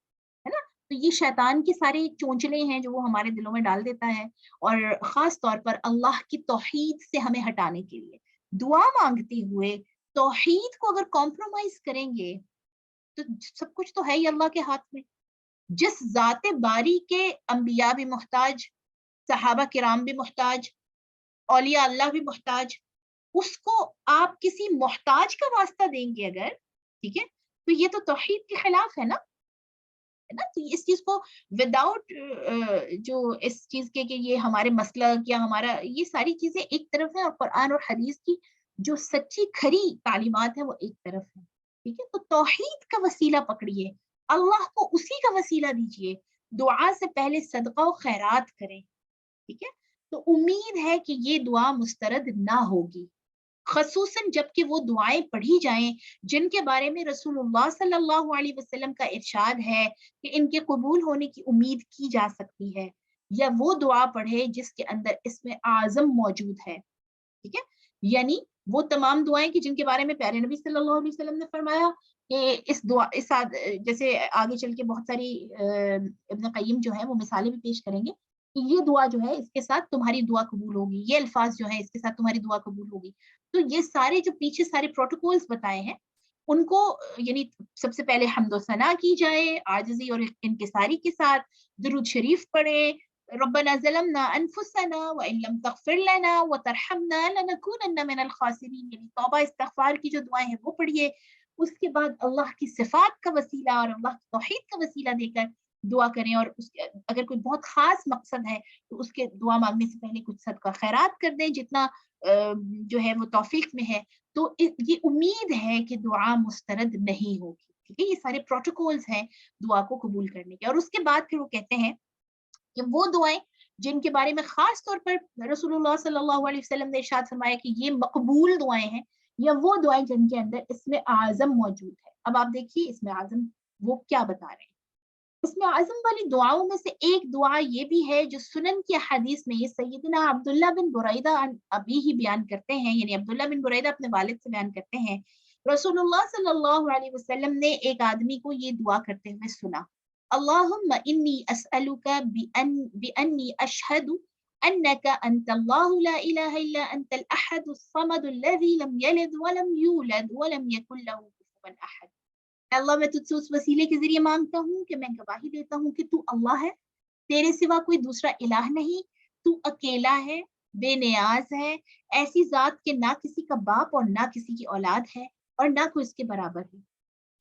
S1: है ना? तो ये शैतान के सारे चोंचले हैं जो वो हमारे दिलों में डाल देता है और ख़ास तौर पर अल्लाह की तौहीद से हमें हटाने के लिए। दुआ माँगते हुए तौहीद को अगर कॉम्प्रोमाइज़ करेंगे, तो सब कुछ तो है ही अल्लाह के हाथ में। जिस ज़ाते बारी के अंबिया भी मोहताज, सहाबा किराम भी मोहताज, औलिया अल्लाह भी मोहताज, उसको आप किसी मोहताज का वास्ता देंगे अगर, ठीक है? तो ये तो तौहीद के खिलाफ है ना? तो इस चीज़ को विदाउट जो इस चीज़ के कि ये हमारे मसलक या हमारा ये सारी चीज़ें एक तरफ है और कुरान और हदीस की जो सच्ची खरी तालीमात है वो एक तरफ है, ठीक है? तो तौहीद का वसीला पकड़िए, अल्लाह को उसी का वसीला दीजिए, दुआ से पहले सदका और खैरात करें, ठीक है? तो उम्मीद है कि ये दुआ मुस्तरद ना होगी। ख़ुसूसन जबकि वो दुआएँ पढ़ी जाएँ, जिनके बारे में रसूलुल्लाह सल्लल्लाहु अलैहि वसल्लम का इरशाद है कि इनके कबूल होने की उम्मीद की जा सकती है, या वो दुआ पढ़े जिसके अंदर इसमें आज़म मौजूद है, ठीक है? यानी वो तमाम दुआएँ कि जिनके बारे में प्यारे नबी सल्लल्लाहु अलैहि वसल्लम ने फरमाया कि जैसे आगे चल के बहुत सारी इब्न क़य्यिम जो है वो मिसालें भी पेश करेंगे कि ये दुआ जो है इसके साथ तुम्हारी दुआ कबूल होगी, ये अल्फाज़ जो है इसके साथ तुम्हारी दुआ कबूल होगी। तो ये सारे जो पीछे सारे प्रोटोकॉल्स बताए हैं, उनको यानी सबसे पहले हम्दो सना की जाए, आजिज़ी और इनकिसारी के साथ, दुरूद शरीफ पढ़ें, रब्बना ज़लमना अनफुसना व इन लम तग़फिर लना व तरहमना लनकूनन्ना मिनल ख़ासिरीन, यानी तौबा इस्तिग़फ़ार की जो दुआएं हैं वो पढ़िए। उसके बाद अल्लाह की सिफात का वसीला और अल्लाह की तौहीद का वसीला देकर दुआ करें, और उसके अगर कोई बहुत खास मकसद है तो उसके दुआ मांगने से पहले कुछ सदका खैरात कर दें जितना जो है वो तौफीक में है। तो ये उम्मीद है कि दुआ मुस्तरद नहीं होगी। ठीक है, ये सारे प्रोटोकॉल्स हैं दुआ को कबूल करने के। और उसके बाद फिर वो कहते हैं कि वो दुआएं जिनके बारे में खास तौर पर रसूलुल्लाह सल्लल्लाहु अलैहि वसल्लम ने इरशाद फरमाया कि ये मकबूल दुआएं हैं, या वो दुआएं जिनके अंदर इसमें आज़म मौजूद है। अब आप देखिए इसमें आज़म वो क्या बता रहे हैं। इसमें आज़म वाली दुआओं में से एक दुआ ये भी है जो सुनन की हदीस में ये सैयदना अब्दुल्ला बिन बुरैदा अभी ही बयान करते हैं, यानी अब्दुल्ला बिन बुरैदा अपने वालिद से बयान करते हैं, रसूलुल्लाह सल्लल्लाहु अलैहि वसल्लम ने एक आदमी को ये दुआ करते हुए सुना, अल्लाहुम्मा इन्नी अस्अलुका बिअन्नी अशहदु अन्नका अंतल्लाहु ला इलाहा इल्ला अंतल अहदुस समदुल लज़ी लम यलिद व लम यूलद व लम यकुल लहू कुफुवन अहद। अल्लाह, मैं तुझसे उस वसीले के जरिए मांगता हूँ कि मैं गवाही देता हूँ कि तू अल्लाह है, तेरे सिवा कोई दूसरा इलाह नहीं, तू अकेला है, बेनियाज है, ऐसी जात के ना किसी का बाप और ना किसी की औलाद है और ना कोई इसके बराबर है।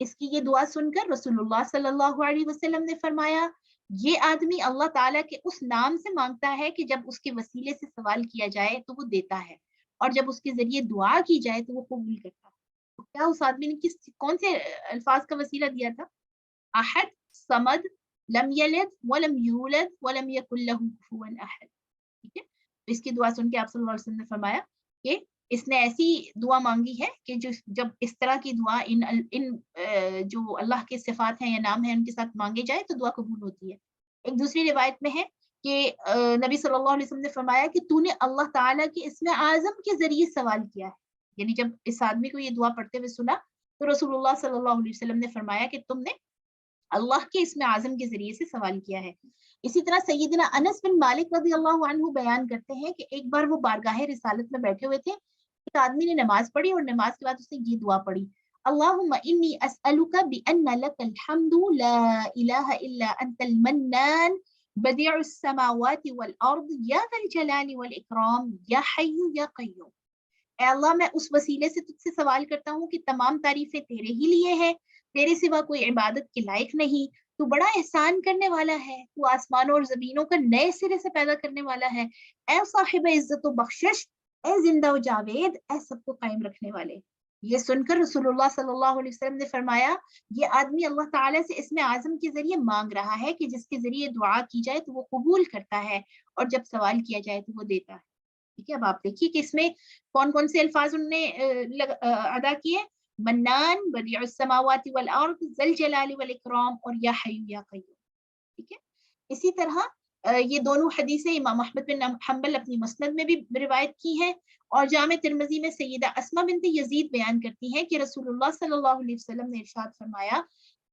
S1: इसकी ये दुआ सुनकर रसूलुल्लाह सल्लल्लाहु अलैहि वसल्लम ने फरमाया, ये आदमी अल्लाह ताला के उस नाम से मांगता है कि जब उसके वसीले से सवाल किया जाए तो वो देता है, और जब उसके जरिए दुआ की जाए तो वो कबूल करता है। तो क्या उस आदमी ने कौन से अल्फाज का वसीला दिया था? अहद, समद, लम यलिद वलम यूलद वलम यकुल लहू कुफुवन अहद। ठीक है, तो इसकी दुआ सुन के आप सल्लल्लाहु अलैहि वसल्लम ने फरमाया कि इसने ऐसी दुआ मांगी है कि जो जब इस तरह की दुआ जो अल्लाह के सिफात हैं या नाम है उनके साथ मांगे जाए तो दुआ कबूल होती है। एक दूसरी रिवायत में है कि नबी सल्लल्लाहु अलैहि वसल्लम ने फरमाया कि तूने अल्लाह ताला के इस्म आज़म के जरिए सवाल किया है। यानी जब इस आदमी को ये दुआ पढ़ते हुए सुना तो रसूलुल्लाह सल्लल्लाहु अलैहि वसल्लम ने फरमाया कि तुमने अल्लाह के इस्म आज़म के ज़रिए से सवाल किया है। इसी तरह सैयदना अनस बिन मालिक रज़ियल्लाहु अन्हु बयान करते हैं कि एक बार वो बारगाह रिसालत में बैठे हुए थे। एक आदमी ने नमाज़ पढ़ी और नमाज़ के बाद उसने ये दुआ पढ़ी, अल्लाहुम्मा इन्नी अस्अलुका बिअन्ना लकल हम्दु ला इलाहा इल्ला अंतल मन्नान बदीउस समावाति वल अर्द या ज़ल जलाली वल इकराम या हय्यु या क़य्यूम। ऐ अल्लाह, मैं उस वसीले से तुझसे सवाल करता हूँ कि तमाम तारीफें तेरे ही लिए हैं, तेरे सिवा कोई इबादत के लायक नहीं, तू बड़ा एहसान करने वाला है, तू आसमानों और जमीनों का नए सिरे से पैदा करने वाला है, ऐ साहिब इज्जत व बख्शिश, ऐ जिंदा व जावेद, ऐ सबको कायम रखने वाले। ये सुनकर रसूलुल्लाह सल्लल्लाहु अलैहि वसल्लम ने फरमाया, ये आदमी अल्लाह ताला से इसमें आज़म के जरिए मांग रहा है कि जिसके जरिए दुआ की जाए तो वो कबूल करता है, और जब सवाल किया जाए तो वो देता है। ठीक है, अब आप देखिए कि इसमें कौन-कौन से अल्फाज उन्होंने अदा किए, मन्नान, बदीउस समावाति वल अर्द, ज़ल जलाली वल इकराम और या हय्यु या क़य्यूम। ठीक है, इसी तरह ये दोनों हदीसें इमाम अहमद बिन हम्बल अपनी मुस्नद में भी रिवायत की हैं, और जामे तिर्मिज़ी में सैयदा अस्मा बिन्त यज़ीद बयान करती हैं कि रसूलुल्लाह सल्लल्लाहु अलैहि वसल्लम ने इरशाद फरमाया,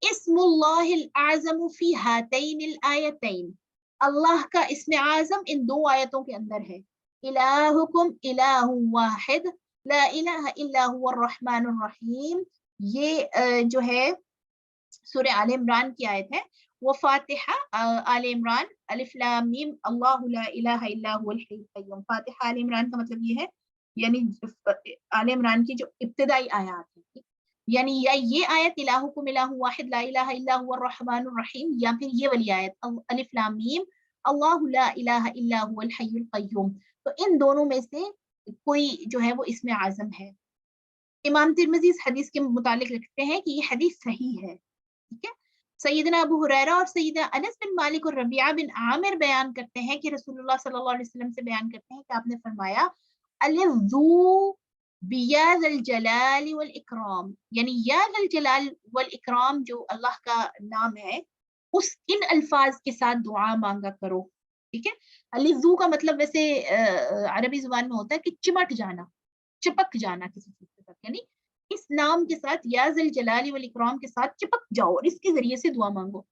S1: इस्मुल्लाहिल आज़म फी हातैनिल आयतैन, अल्लाह का इस्म आज़म इन दो आयतों के अंदर है, इलाहुकुम इलाहुन वाहिद ला इलाहा इल्ला हुवर रहमानुर रहीम। ये जो है सूरह आले इमरान की आयत है। वो फातिहा आले इमरान अलिफ लाम मीम अल्लाहु ला इलाहा इल्ला हुवल हय्युल क़य्यूम। फातिहा आले इमरान का मतलब ये है, यानी आले इमरान की जो इब्तिदाई आयत है, यानी या ये आयत इलाहुकुम इलाहुन वाहिद ला इलाहा इल्ला हुवर रहमानुर रहीम, या फिर ये वाली आयत अलिफ लाम मीम अल्लाहु ला इलाहा इल्ला हुवल हय्युल क़य्यूम। तो इन दोनों में से कोई जो है वो इसमें आज़म है। इमाम तिर्मिज़ी इस हदीस के मुतालिक लिखते हैं कि ये हदीस सही है। ठीक है, सैयदना अबू हुरैरा और सैयदना अनस बिन मालिक और रबिया बिन आमिर बयान करते हैं कि रसूलुल्लाह सल्लल्लाहु अलैहि वसल्लम से बयान करते हैं कि आपने फरमाया, अलिज़्ज़ू बिया ज़ल जलाली वल इकराम, यानी या ज़ल जलाल वल इकराम जो अल्लाह का नाम है, उस इन अल्फाज के साथ दुआ मांगा करो। ठीक है, अलिज़्ज़ू का मतलब वैसे अरबी जुबान में होता है कि चिमट जाना, चिपक जाना किसी चीज के साथ, यानी इस नाम के साथ या ज़ल जलाली वल इकराम के साथ चिपक जाओ और इसके जरिए से दुआ मांगो,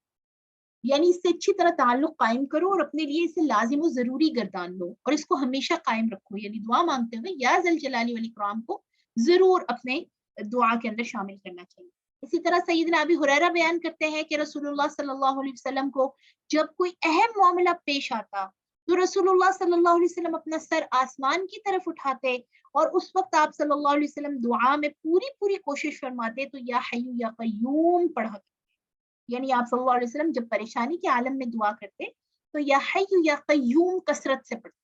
S1: यानी इससे अच्छी तरह ताल्लुक कायम करो और अपने लिए इसे लाजिम व जरूरी गर्दान लो और इसको हमेशा कायम रखो, यानी दुआ मांगते हुए या ज़ल जलाली वल इकराम को जरूर अपने दुआ के अंदर शामिल करना चाहिए। इसी तरह सैयदना अबी हुरैरा बयान करते हैं कि रसूलुल्लाह सल्लल्लाहु अलैहि वसल्लम को जब कोई अहम मामला पेश आता तो रसूलुल्लाह सल्लल्लाहु अलैहि वसल्लम अपना सर आसमान की तरफ उठाते और उस वक्त आप सल्लल्लाहु अलैहि वसल्लम दुआ में पूरी पूरी कोशिश फरमाते तो या हय्यु या कय्यूम पढ़ा। यानी आप सल्लल्लाहु अलैहि वसल्लम जब परेशानी के आलम में दुआ करते तो या हय्यु या कय्यूम कसरत से पढ़ते।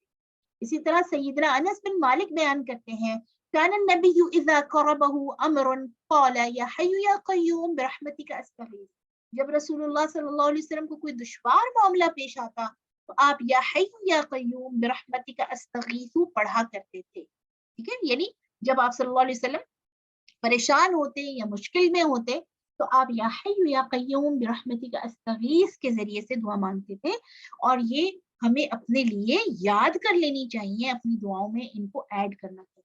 S1: इसी तरह सैयदना अनस बिन मालिक बयान करते हैं कान नबिय्यु इज़ा करबहु अमरुन क़ाल या हय्यु या कय्यूम बिरहमतिका अस्तगीथ। जब रसूलुल्लाह सल्लल्लाहु अलैहि वसल्लम को कोई दुश्वार मामला पेश आता तो आप या हय्यु या कय्यूम बिरहमतिका अस्तगीथ पढ़ा करते थे। ठीक है, यानी जब आप सल्लल्लाहु अलैहि वसल्लम परेशान होते या मुश्किल में होते तो आप या हय्यु या कय्यूम बिरहमतिका अस्तगीथ के जरिए से दुआ मांगते थे। और ये हमें अपने लिए याद कर लेनी चाहिए, अपनी दुआओं में इनको ऐड करना चाहिए।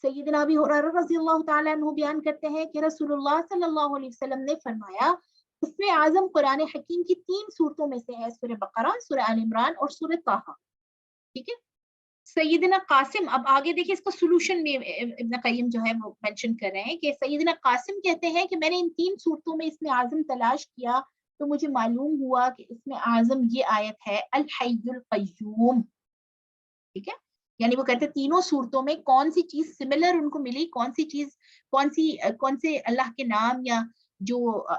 S1: सैयदना अबी हुरैरा रज़ियल्लाहु ताला अन्हु बयान करते हैं कि रसूलुल्लाह सल्लल्लाहु अलैहि वसल्लम ने फरमाया इसमें आज़म कुरान हकीम की 3 सूरतों में से है, सूरह बकरा, सूरह आल इमरान और सूरह ताहा। ठीक है, सैयदना कासिम, अब आगे देखिए इसका सोल्यूशन में इब्न कय्यम जो है वो मेंशन कर रहे हैं कि सैयदना कासिम कहते हैं कि मैंने इन 3 सूरतों में इसमें आज़म तलाश किया तो मुझे मालूम हुआ कि इसमें आज़म ये आयत है अल हय्युल कय्यूम। ठीक है, यानी वो कहते हैं तीनों सूरतों में कौन सी चीज सिमिलर उनको मिली, कौन सी चीज कौन से अल्लाह के नाम या जो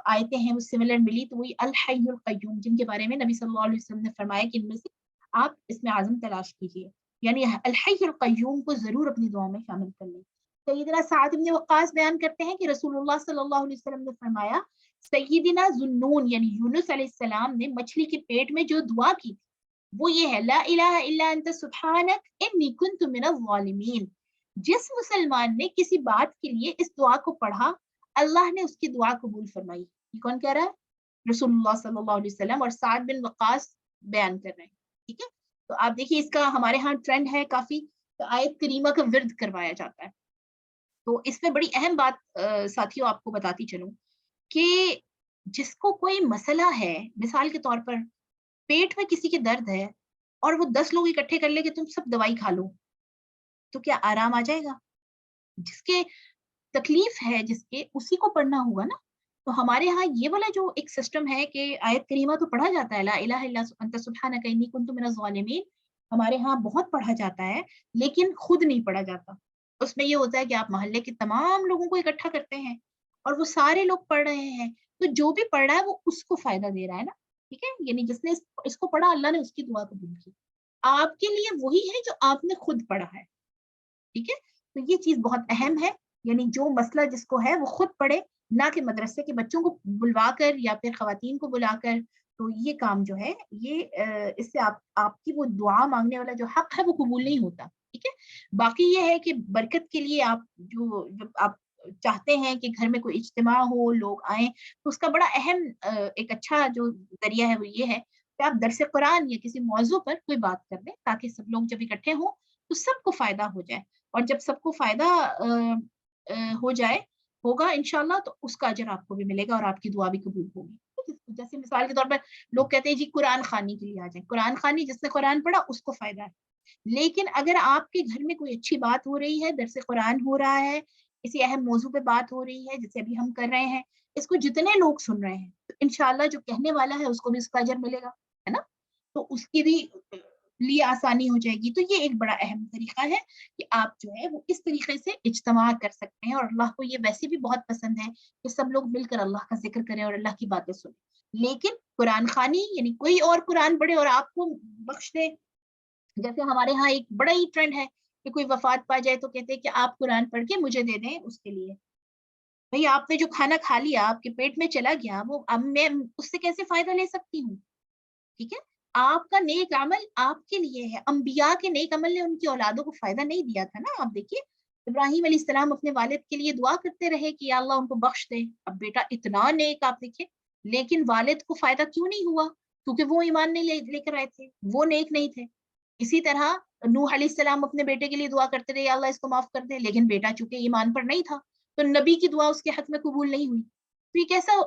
S1: आयतें हैं वो सिमिलर मिली, तो वही अल हय्युल कय्यूम जिनके बारे में नबी सल्लल्लाहु अलैहि वसल्लम ने फरमाया कि इनमें से आप इसमें आज़म तलाश कीजिए। यानी अल हय्युल कय्यूम को जरूर अपनी दुआ में शामिल कर लें। सैयदना साद इब्न वक्कास बयान करते हैं कि रसूलुल्लाह सल्लल्लाहु अलैहि वसल्लम ने फरमाया सैयदना ज़ुन्नून यानी यूनुस अलैहिस्सलाम ने मछली के पेट में जो दुआ की वो ये है ला इलाहा इल्ला अंत सुब्हानक इन्नी कुन्तु मिनज़ ज़ालिमीन। जिस मुसलमान ने किसी बात के लिए इस दुआ को पढ़ा अल्लाह ने उसकी दुआ कबूल फरमाई। ये कौन कह रहा है? रसूलुल्लाह सल्लल्लाहु अलैहि वसल्लम और साद बिन वक्कास बयान कर रहे हैं। ठीक है, तो आप देखिए इसका हमारे यहाँ ट्रेंड है काफी, तो आयत करीमा का विर्द करवाया जाता है। तो इसमें बड़ी अहम बात साथियों आपको बताती चलूं कि जिसको कोई मसला है, मिसाल के तौर पर पेट में किसी के दर्द है और वो 10 लोग इकट्ठे कर ले कि तुम सब दवाई खा लो, तो क्या आराम आ जाएगा? जिसके तकलीफ है जिसके उसी को पढ़ना होगा ना। तो हमारे यहाँ ये वाला जो एक सिस्टम है कि आयत करीमा तो पढ़ा जाता है ला इलाहा इल्ला अंत सुब्हानक इन्नी कुन्तु मिनज़ ज़ालिमीन, हमारे यहाँ बहुत पढ़ा जाता है लेकिन खुद नहीं पढ़ा जाता। उसमें ये होता है कि आप मोहल्ले के तमाम लोगों को इकट्ठा करते हैं और वो सारे लोग पढ़ रहे हैं, तो जो भी पढ़ रहा है वो उसको फायदा दे रहा है ना। ठीक है, यानी जिसने इसको पढ़ा अल्लाह ने उसकी दुआ कबूल की। आपके लिए वही है जो आपने खुद पढ़ा है। ठीक है, तो ये चीज बहुत अहम है, यानी जो मसला जिसको है वो खुद पढ़े, ना कि मदरसे के बच्चों को बुलवाकर या फिर खवातीन को बुलाकर। तो ये काम जो है ये इससे आपकी वो दुआ मांगने वाला जो हक है वो कबूल नहीं होता। ठीक है, बाकी ये है कि बरकत के लिए आप जो जब आप चाहते हैं कि घर में कोई इज्तिमा हो, लोग आए, तो उसका बड़ा अहम एक अच्छा जो जरिया है वो ये है कि आप दरस कुरान या किसी मौजू पर कोई बात कर दें ताकि सब लोग जब इकट्ठे हों तो सबको फायदा हो जाए। और जब सबको फायदा हो जाए होगा इंशाल्लाह तो उसका अजर आपको भी मिलेगा और आपकी दुआ भी कबूल होगी। ठीक है? जैसे मिसाल के तौर पर लोग कहते हैं जी कुरान खानी के लिए आ जाए, कुरान खानी जिसने कुरान पढ़ा उसको फायदा है। लेकिन अगर आपके घर में कोई अच्छी बात हो रही है, दरस कुरान हो रहा है, किसी अहम मौजू पे बात हो रही है जैसे अभी हम कर रहे हैं, इसको जितने लोग सुन रहे हैं तो इंशाल्लाह जो कहने वाला है उसको भी उसका अजर मिलेगा, है ना? तो उसकी भी लिए आसानी हो जाएगी। तो ये एक बड़ा अहम तरीका है कि आप जो है वो इस तरीके से इज्तिमा कर सकते हैं और अल्लाह को ये वैसे भी बहुत पसंद है कि सब लोग मिलकर अल्लाह का ज़िक्र करें और अल्लाह की बातें सुनें। लेकिन कुरान ख़ानी यानी कोई और कुरान पढ़े और आपको बख्श दे, जैसे हमारे यहाँ एक बड़ा ही ट्रेंड है कि कोई वफ़ात पा जाए तो कहते हैं कि आप कुरान पढ़ के मुझे दे दें उसके लिए। भई आपने जो खाना खा लिया, आपके पेट में चला गया, वो अब मैं उससे कैसे फ़ायदा ले सकती हूँ? ठीक है? आपका नेक अमल आपके लिए है। अंबिया के नेक अमल ने उनकी औलादों को फ़ायदा नहीं दिया था ना। आप देखिए, इब्राहीम अलैहिस्सलाम अपने वालिद के लिए दुआ करते रहे कि या अल्लाह उनको बख्श दे। अब बेटा इतना नेक आप देखिए, लेकिन वालिद को फ़ायदा क्यों नहीं हुआ? क्योंकि वो ईमान नहीं लेकर आए थे, वो नेक नहीं थे। इसी तरह नूह अलैहिस्सलाम अपने बेटे के लिए दुआ करते रहे, या अल्लाह इसको माफ़ कर दे, लेकिन बेटा चूँकि ईमान पर नहीं था, तो नबी की दुआ उसके हक में कबूल नहीं हुई। तो ये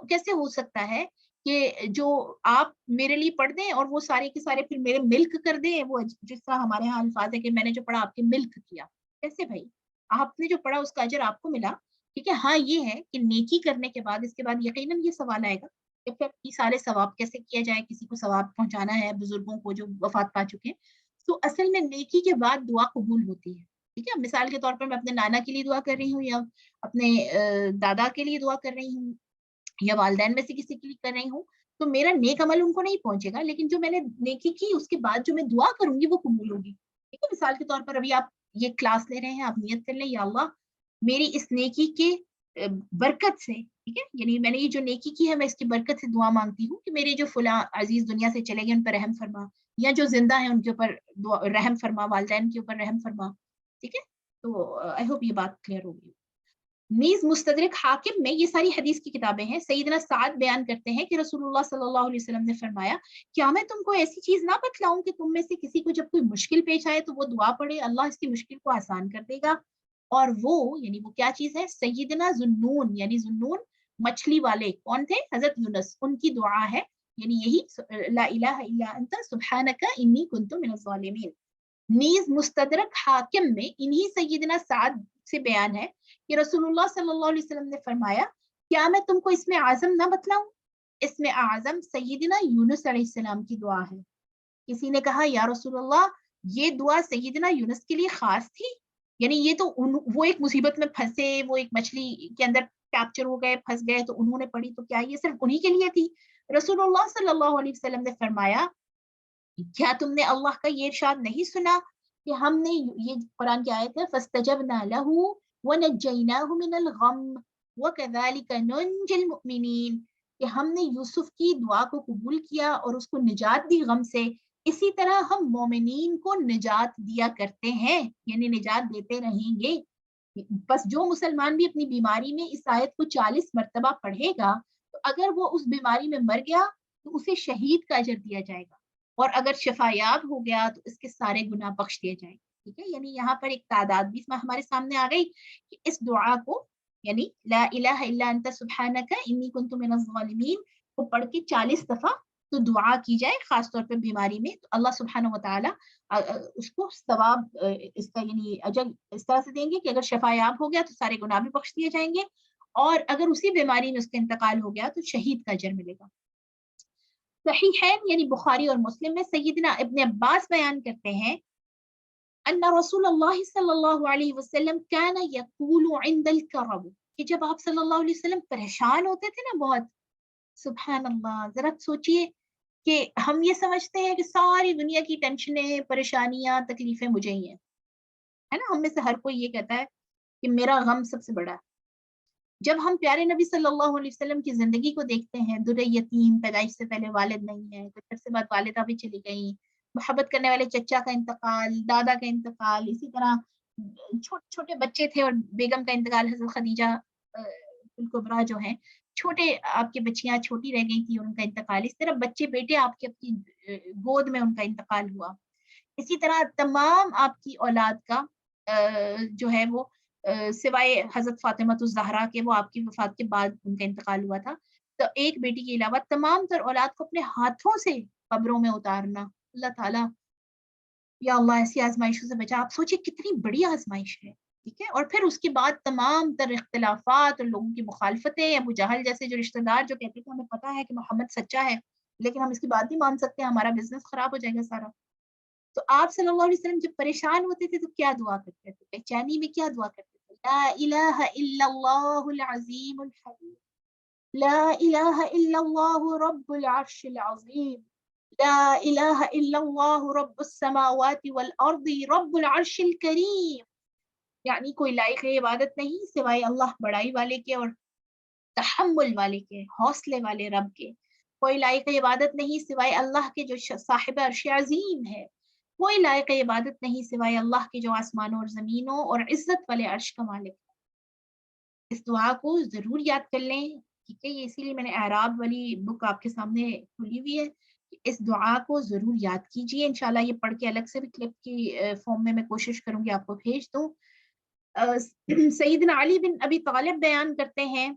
S1: कैसे हो सकता है कि जो आप मेरे लिए पढ़ दें और वो सारे के सारे फिर मेरे मिल्क कर दें, वो जिस तरह हमारे यहाँ अल्फाज है कि मैंने जो पढ़ा आपके मिल्क किया। कैसे भाई? आपने जो पढ़ा उसका अजर आपको मिला, ٹھیک ہے. ہاں یہ ہے کہ نیکی کرنے کے بعد اس کے بعد یقیناً یہ سوال آئے گا کہ پھر یہ سارے ثواب کیسے کیا جائے, کسی کو ثواب پہنچانا ہے بزرگوں کو جو وفات پا چکے ہیں. تو اصل میں نیکی کے بعد دعا قبول ہوتی ہے. ٹھیک ہے, مثال کے طور پر میں اپنے نانا کے لیے دعا کر رہی ہوں, یا اپنے دادا کے لیے دعا کر رہی ہوں, یا والدین میں سے کسی کے لیے کر رہی ہوں, تو میرا نیک عمل ان کو نہیں پہنچے گا, لیکن جو میں نے نیکی کی اس کے بعد جو میں دعا کروں گی وہ قبول ہوگی. ٹھیک ہے, مثال کے طور پر ابھی آپ یہ کلاس لے رہے ہیں, آپ نیت کر لیں یا اللہ میری اس نیکی کے برکت سے, ٹھیک ہے, یعنی میں نے یہ جو نیکی کی ہے میں اس کی برکت سے دعا مانگتی ہوں کہ میرے جو فلاں عزیز دنیا سے چلے گئے ان پر رحم فرما, یا جو زندہ ہیں ان کے اوپر رحم فرما, والدین کے اوپر رحم فرما. ٹھیک ہے, تو آئی ہوپ یہ بات کلیئر ہوگی. نیز مستدرک حاکم میں یہ ساری حدیث کی کتابیں ہیں. سیدنا سعد بیان کرتے ہیں کہ رسول اللہ صلی اللہ علیہ وسلم نے فرمایا, کیا میں تم کو ایسی چیز نہ بتلاؤں کہ تم میں سے کسی کو جب کوئی مشکل پیش آئے تو وہ دعا پڑھے, اللہ اس کی مشکل کو آسان کر دے گا. اور وہ یعنی وہ کیا چیز ہے, سیدنا ذنون, یعنی ذنون مچھلی والے کون تھے, حضرت یونس, ان کی دعا ہے, یعنی یہی لا الہ الا انت سبحانک انی کنت من الظالمین. نیز مستدرک حاکم میں انہی سیدنا سعد سے بیان ہے کہ رسول اللہ صلی اللہ علیہ وسلم نے فرمایا, کیا میں تم کو اس میں اعظم نہ بتلاؤں؟ اس میں اعظم سیدنا یونس علیہ السلام کی دعا ہے. کسی نے کہا یا رسول اللہ یہ دعا سیدنا یونس کے لیے خاص تھی, یعنی یہ تو وہ ایک مصیبت میں پھنسے, وہ ایک مچھلی کے اندر کیپچر ہو گئے, پھنس گئے, تو انہوں نے پڑھی, تو کیا یہ صرف انہی کے لیے تھی؟ رسول اللہ صلی اللہ علیہ وسلم نے فرمایا, کیا تم نے اللہ کا یہ ارشاد نہیں سنا کہ ہم نے, یہ قرآن کی آیت ہے, فَاسْتَجَبْنَا لَهُ وَنَجَّيْنَاهُ مِنَ الْغَمِّ وَكَذَلِكَ نُنْجِي الْمُؤْمِنِينَ, کہ ہم نے یوسف کی دعا کو قبول کیا اور اس کو نجات دی غم سے, اسی طرح ہم مومنین کو نجات دیا کرتے ہیں, یعنی نجات دیتے رہیں گے. بس جو مسلمان بھی اپنی بیماری میں اس آیت کو 40 مرتبہ پڑھے گا, تو اگر وہ اس بیماری میں مر گیا تو اسے شہید کا اجر دیا جائے گا, اور اگر شفا یاب ہو گیا تو اس کے سارے گناہ بخش دیے جائیں گے. ٹھیک ہے, یعنی یہاں پر ایک تعداد بھی ہمارے سامنے آ گئی کہ اس دعا کو, یعنی لا الہ الا انت سبحانک انی کنت من الظالمین کو پڑھ کے 40 دفعہ تو دعا کی جائے, خاص طور پہ بیماری میں, تو اللہ سبحانہ و تعالی اس کو ثواب اس کا یعنی اجر اس طرح سے دیں گے کہ اگر شفا یاب ہو گیا تو سارے گناہ بھی بخش دیے جائیں گے, اور اگر اسی بیماری میں اس کا انتقال ہو گیا تو شہید کا اجر ملے گا. صحیحین یعنی بخاری اور مسلم میں سیدنا ابن عباس بیان کرتے ہیں, ان رسول اللہ صلی اللہ علیہ وسلم کان یقول عند الکرب, کہ جب آپ صلی اللہ علیہ وسلم پریشان ہوتے تھے نا بہت, سبحان اللہ, ذرا سوچئے کہ ہم یہ سمجھتے ہیں کہ ساری دنیا کی ٹینشنیں, پریشانیاں, تکلیفیں مجھے ہی ہیں, ہے نا, ہم میں سے ہر کوئی یہ کہتا ہے کہ میرا غم سب سے بڑا ہے. جب ہم پیارے نبی صلی اللہ علیہ وسلم کی زندگی کو دیکھتے ہیں, در یتیم, پیدائش سے پہلے والد نہیں ہے, کچھ عرصے بعد والدہ بھی چلی گئیں, محبت کرنے والے چچا کا انتقال, دادا کا انتقال, اسی طرح چھوٹے چھوٹے بچے تھے اور بیگم کا انتقال, حضرت خدیجہ الکبریٰ جو ہیں, چھوٹے آپ کی بچیاں چھوٹی رہ گئی تھی, ان کا انتقال, اس طرح بچے بیٹے آپ کے اپنی گود میں ان کا انتقال ہوا. اسی طرح تمام آپ کی اولاد کا جو ہے وہ سوائے حضرت فاطمہ الزہرا کے, وہ آپ کی وفات کے بعد ان کا انتقال ہوا تھا, تو ایک بیٹی کے علاوہ تمام تر اولاد کو اپنے ہاتھوں سے قبروں میں اتارنا, اللہ تعالیٰ یا اللہ ایسی آزمائشوں سے بچا. آپ سوچیں کتنی بڑی آزمائش ہے. ٹھیک ہے, اور پھر اس کے بعد تمام تر اختلافات اور لوگوں کی مخالفتیں, ابو جہل جیسے جو رشتہ دار جو کہتے تھے ہمیں پتا ہے کہ محمد سچا ہے لیکن ہم اس کی بات نہیں مان سکتے, ہمارا بزنس خراب ہو جائے گا سارا. تو آپ صلی اللہ علیہ وسلم جب پریشان ہوتے تھے تو کیا دعا کرتے تھے, بے چینی میں کیا دعا کرتے تھے, لا الہ الا اللہ العظیم الحلیم, لا الہ الا اللہ رب العرش العظیم, لا الہ الا اللہ رب السماوات والارض رب العرش الکریم. یعنی کوئی لائق عبادت نہیں سوائے اللہ بڑائی والے کے اور تحمل والے کے, حوصلے والے رب کے. کوئی لائق عبادت نہیں سوائے اللہ کے جو صاحب عرش عظیم ہے. کوئی لائق عبادت نہیں سوائے اللہ کے جو آسمانوں اور زمینوں اور عزت والے عرش کا مالک ہے. اس دعا کو ضرور یاد کر لیں. ٹھیک ہے, یہ اسی لیے میں نے اعراب والی بک آپ کے سامنے کھلی ہوئی ہے, اس دعا کو ضرور یاد کیجیے. انشاءاللہ یہ پڑھ کے الگ سے بھی کلپ کی فارم میں کوشش کروں گی آپ کو بھیج دوں. سیدنا علی بن ابی طالب بیان کرتے ہیں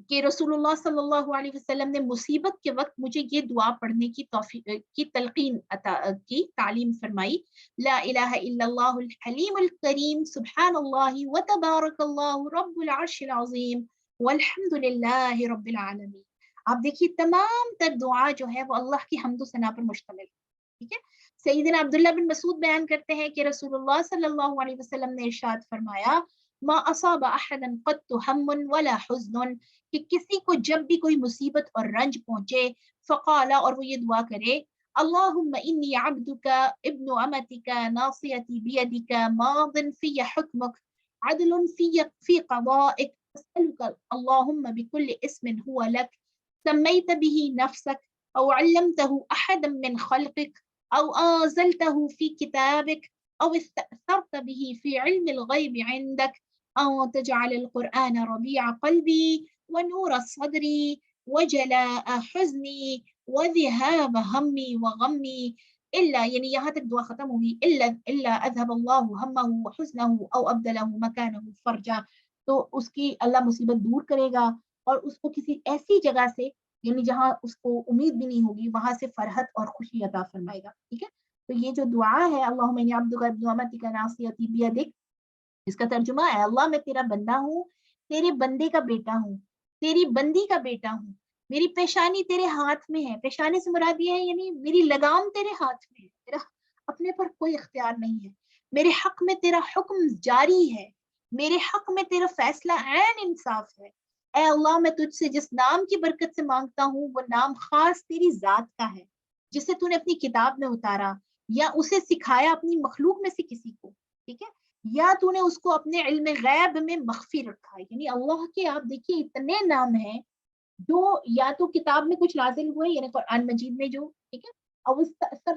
S1: کہ रसूलुल्लाह सल्लल्लाहु अलैहि वसल्लम ने मुसीबत के वक्त मुझे ये दुआ पढ़ने की की तलकीन की तालीम फरमाई, ला इलाहा इल्लल्लाहुल हलीमुल करीम सुब्हानल्लाहि व तबारकल्लाहु रब्बुल अर्शिल अज़ीम वल्हम्दुलिल्लाहि रब्बिल आलमीन। आप देखिए तमाम तर दुआ जो है वो अल्लाह की हम्द सना पर मुश्तमिल है, ठीक है। सैयदना अब्दुल्ला बिन मसूद बयान करते हैं कि रसूलुल्लाह सल्लल्लाहु अलैहि वसल्लम ने इरशाद फरमाया, मा असाब अहदन क़त्तु हम्मुन वला हुज़्नुन, कि किसी को जब भी कोई मुसीबत और रंज पहुंचे, फ़क़ाला, और वो ये दुआ करे, अल्लाहुम्मा इन्नी अब्दुका इब्नु अमतिका नासियती बियदिका मादिन फ़िय्या हुक्मुक अदलुन फ़ी क़ज़ाइक अस्अलुका अल्लाहुम्मा बिकुल्लि इस्मिन हुवा लक सम्मैत बिही नफ़्सक औ अल्लमतहु अहदन मिन ख़ल्क़िक औ अंज़लतहु फ़ी किताबिक औ इस्तअथरत बिही फ़ी इल्मिल ग़ैब इंदक औ तजअलल क़ुरआन रबीअ क़ल्बी ونور صدري وجلاء حزني وذهاب همي وغمي إلا، यानी यहाँ तक दुआ खत्म होगी, इल्ला अज़हब अल्लाहु हम्महु व हुज़्नहु औ अब्दलहु मकानहु फ़रजा, तो उसकी अल्लाह मुसीबत दूर करेगा और उसको किसी ऐसी जगह से, यानी जहाँ उसको उम्मीद भी नहीं होगी, वहां से फरहत और खुशी अता फरमाएगा, ठीक है। तो ये जो दुआ है, अल्लाहुम्मा इन्नी अब्दुका इब्नु अमतिका नासियती बियदिक, इसका तर्जुमा है, अल्लाह मैं तेरा बंदा हूँ, तेरे बंदे का बेटा हूँ, तेरी बंदी का बेटा हूँ, मेरी पेशानी तेरे हाथ में है। पेशानी से मुराद ये है, यानी मेरी लगाम तेरे हाथ में है, तेरा अपने पर कोई इख्तियार नहीं है, मेरे हक में तेरा हुक्म जारी है, मेरे हक में तेरा फैसला ऐन इंसाफ है। ऐ अल्लाह, मैं तुझसे जिस नाम की बरकत से मांगता हूँ, वो नाम खास तेरी जात का है, जिसे तूने अपनी किताब में उतारा या उसे सिखाया अपनी मखलूक में से किसी को, ठीक है, या तूने उसको अपने इल्म गैब में मख्फी रखा है। यानी अल्लाह के आप देखिए इतने नाम हैं जो या तो किताब में कुछ नाजिल हुए, यानी कुरान मजीद में जो, ठीक है, और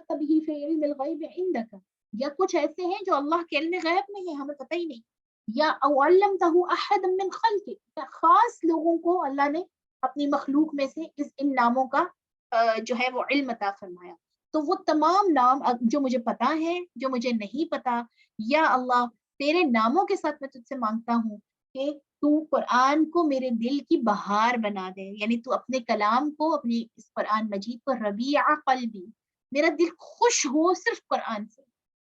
S1: तभी फी इल्मिल गैब इंदक, या कुछ ऐसे हैं जो अल्लाह के इल्म गैब में है, हमें पता ही नहीं, या अल्लमतहु अहद मिन खल्क़ि, या खास लोगों को अल्लाह ने अपनी मखलूक में से इन नामों का जो है वो इल्म अता फरमाया। तो वो तमाम नाम जो मुझे पता है, जो मुझे नहीं पता, या अल्लाह तेरे नामों के साथ मैं तुझसे मांगता हूँ कि तू कुरान को मेरे दिल की बहार बना दे, यानी तू अपने कलाम को, अपनी इस कुरान मजीद को रबीआ क़ल्बी, मेरा दिल खुश हो सिर्फ कुरान से,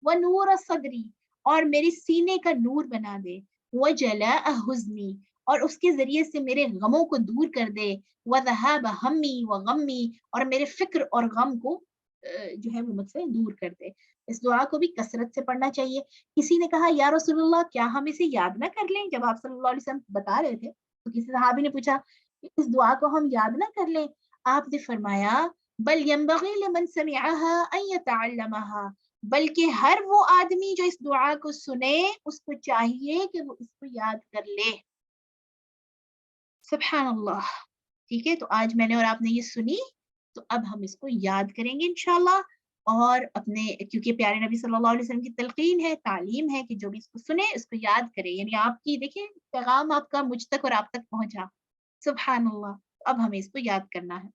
S1: व नूर सदरी, और मेरे सीने का नूर बना दे, व जलाअ हुज़्नी, और उसके जरिए से मेरे गमों को दूर कर दे, व ज़हाब हम्मी व गम्मी, और मेरे फिक्र और गम को जो है वो मुझसे दूर कर दे। इस दुआ को भी कसरत से पढ़ना चाहिए। किसी ने कहा, या रसूलुल्लाह, क्या हम इसे याद ना कर लें? जब आप सल्लल्लाहु अलैहि वसल्लम बता रहे थे, तो किसी सहाबी ने पूछा कि इस दुआ को हम याद ना कर लें? आपने फरमाया, बल यंबगी लिमन समिअहा अन यतअल्लमहा, बल्कि हर वो आदमी जो इस दुआ को सुने, उसको चाहिए कि वो इसको याद कर ले। सुभान अल्लाह। ठीक है, तो आज मैंने और आपने ये सुनी, तो अब हम इसको याद करेंगे इंशाल्लाह, और अपने, क्योंकि प्यारे नबी सल्लल्लाहु अलैहि वसल्लम की तलकीन है, तालीम है कि जो भी इसको सुने इसको याद करे, यानी आपकी देखिए पैगाम आपका मुझ तक और आप तक पहुंचा। सुभान अल्लाह। अब हमें इसको याद करना है।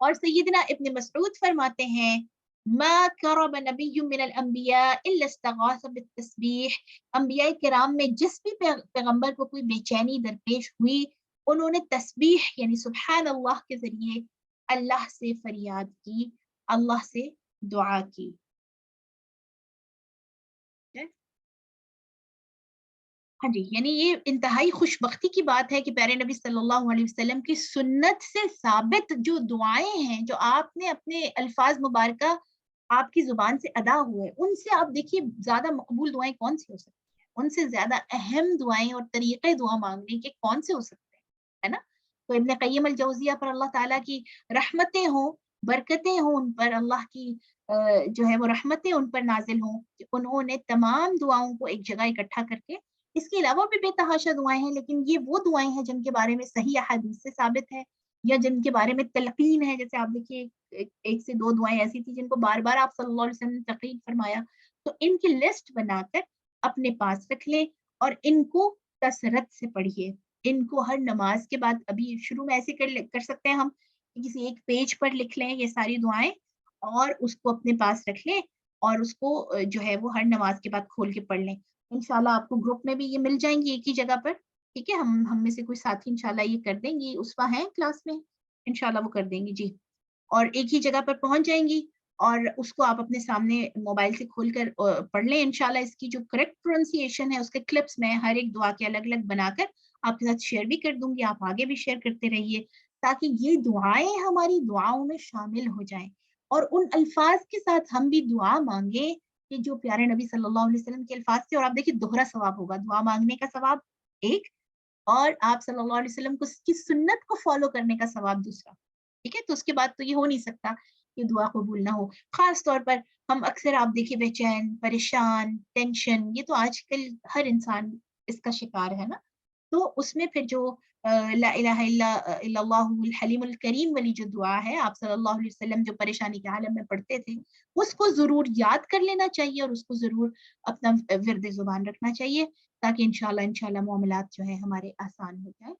S1: और सैयदना इब्न मसऊद फरमाते हैं, मा करब नबिय्युम मिनल अंबिया इल्ला इस्तगासा बित्तस्बीह, अंबिया किराम में जिस भी पैगंबर को कोई बेचैनी दरपेश हुई, उन्होंने तस्बीह यानी सुभान अल्लाह के जरिए अल्लाह से फरियाद की, अल्लाह से दुआ की। हाँ जी, यानी ये इंतहाई खुशबख्ती की बात है कि प्यारे नबी सल्लल्लाहु अलैहि वसल्लम की सुन्नत से साबित जो दुआएं हैं, जो आपने अपने अल्फाज मुबारका आपकी जुबान से अदा हुए, उनसे आप देखिए ज्यादा मकबूल दुआएं कौन सी हो सकती हैं, उनसे ज्यादा अहम दुआएं और तरीके दुआ मांगने के कौन से हो सकते हैं, है ना। तो इब्न क़य्यिम अल जौज़िया पर अल्लाह ताला की रहमतें हों, बरकतें हों, उन पर अल्लाह की जो है वो रहमतें उन पर नाजिल हों कि उन्होंने तमाम दुआओं को एक जगह इकट्ठा करके, इसके अलावा भी बेतहाशा दुआएं हैं, लेकिन ये वो दुआएं हैं जिनके बारे में सही अहादीस से साबित है, या जिनके बारे में तलकीन है। जैसे आप देखिए एक से दो दुआएं ऐसी थी जिनको बार बार आप सल्लल्लाहु अलैहि वसल्लम ने तकीद फरमाया, तो इनकी लिस्ट बनाकर अपने पास रख ले और इनको कसरत से पढ़िए। इनको हर नमाज के बाद, अभी शुरू में ऐसे कर सकते हैं हम कि किसी एक पेज पर लिख लें ये सारी दुआएं, और उसको अपने पास रख लें, और उसको जो है वो हर नमाज के बाद खोल के पढ़ लें। इंशाल्लाह आपको ग्रुप में भी ये मिल जाएंगी एक ही जगह पर, ٹھیک ہے، ہم میں سے کوئی ساتھی انشاءاللہ یہ کر دیں گی، اسوا ہیں کلاس میں، انشاءاللہ وہ کر دیں گی جی۔ اور ایک ہی جگہ پر پہنچ جائیں گی اور اس کو آپ اپنے سامنے موبائل سے کھول کر پڑھ لیں انشاءاللہ، اس کی جو کریکٹ پروننسیشن ہے اس کے کلپس میں ہر ایک دعا کے الگ الگ بنا کر آپ کے ساتھ شیئر بھی کر دوں گی، آپ آگے بھی شیئر کرتے رہیے تاکہ یہ دعائیں ہماری دعاؤں میں شامل ہو جائیں اور ان الفاظ کے ساتھ ہم بھی دعا مانگیں کہ جو پیارے نبی صلی اللہ علیہ وسلم کے الفاظ تھے، اور آپ دیکھیے دوہرا ثواب ہوگا، دعا مانگنے کا ثواب ایک، اور آپ صلی اللہ علیہ وسلم کو کی سنت کو فالو کرنے کا ثواب دوسرا، ٹھیک ہے؟ تو اس کے بعد تو یہ ہو نہیں سکتا کہ دعا قبول نہ ہو۔ خاص طور پر ہم اکثر آپ دیکھیے بے چین، پریشان، ٹینشن، یہ تو آج کل ہر انسان اس کا شکار ہے نا، تو اس میں پھر جو لا الہ الا اللہ الحلیم الکریم والی جو دعا ہے، آپ صلی اللہ علیہ وسلم جو پریشانی کے عالم میں پڑھتے تھے، اس کو ضرور یاد کر لینا چاہیے اور اس کو ضرور اپنا ورد زبان رکھنا چاہیے تاکہ انشاءاللہ معاملات جو ہیں ہمارے آسان ہو جائیں۔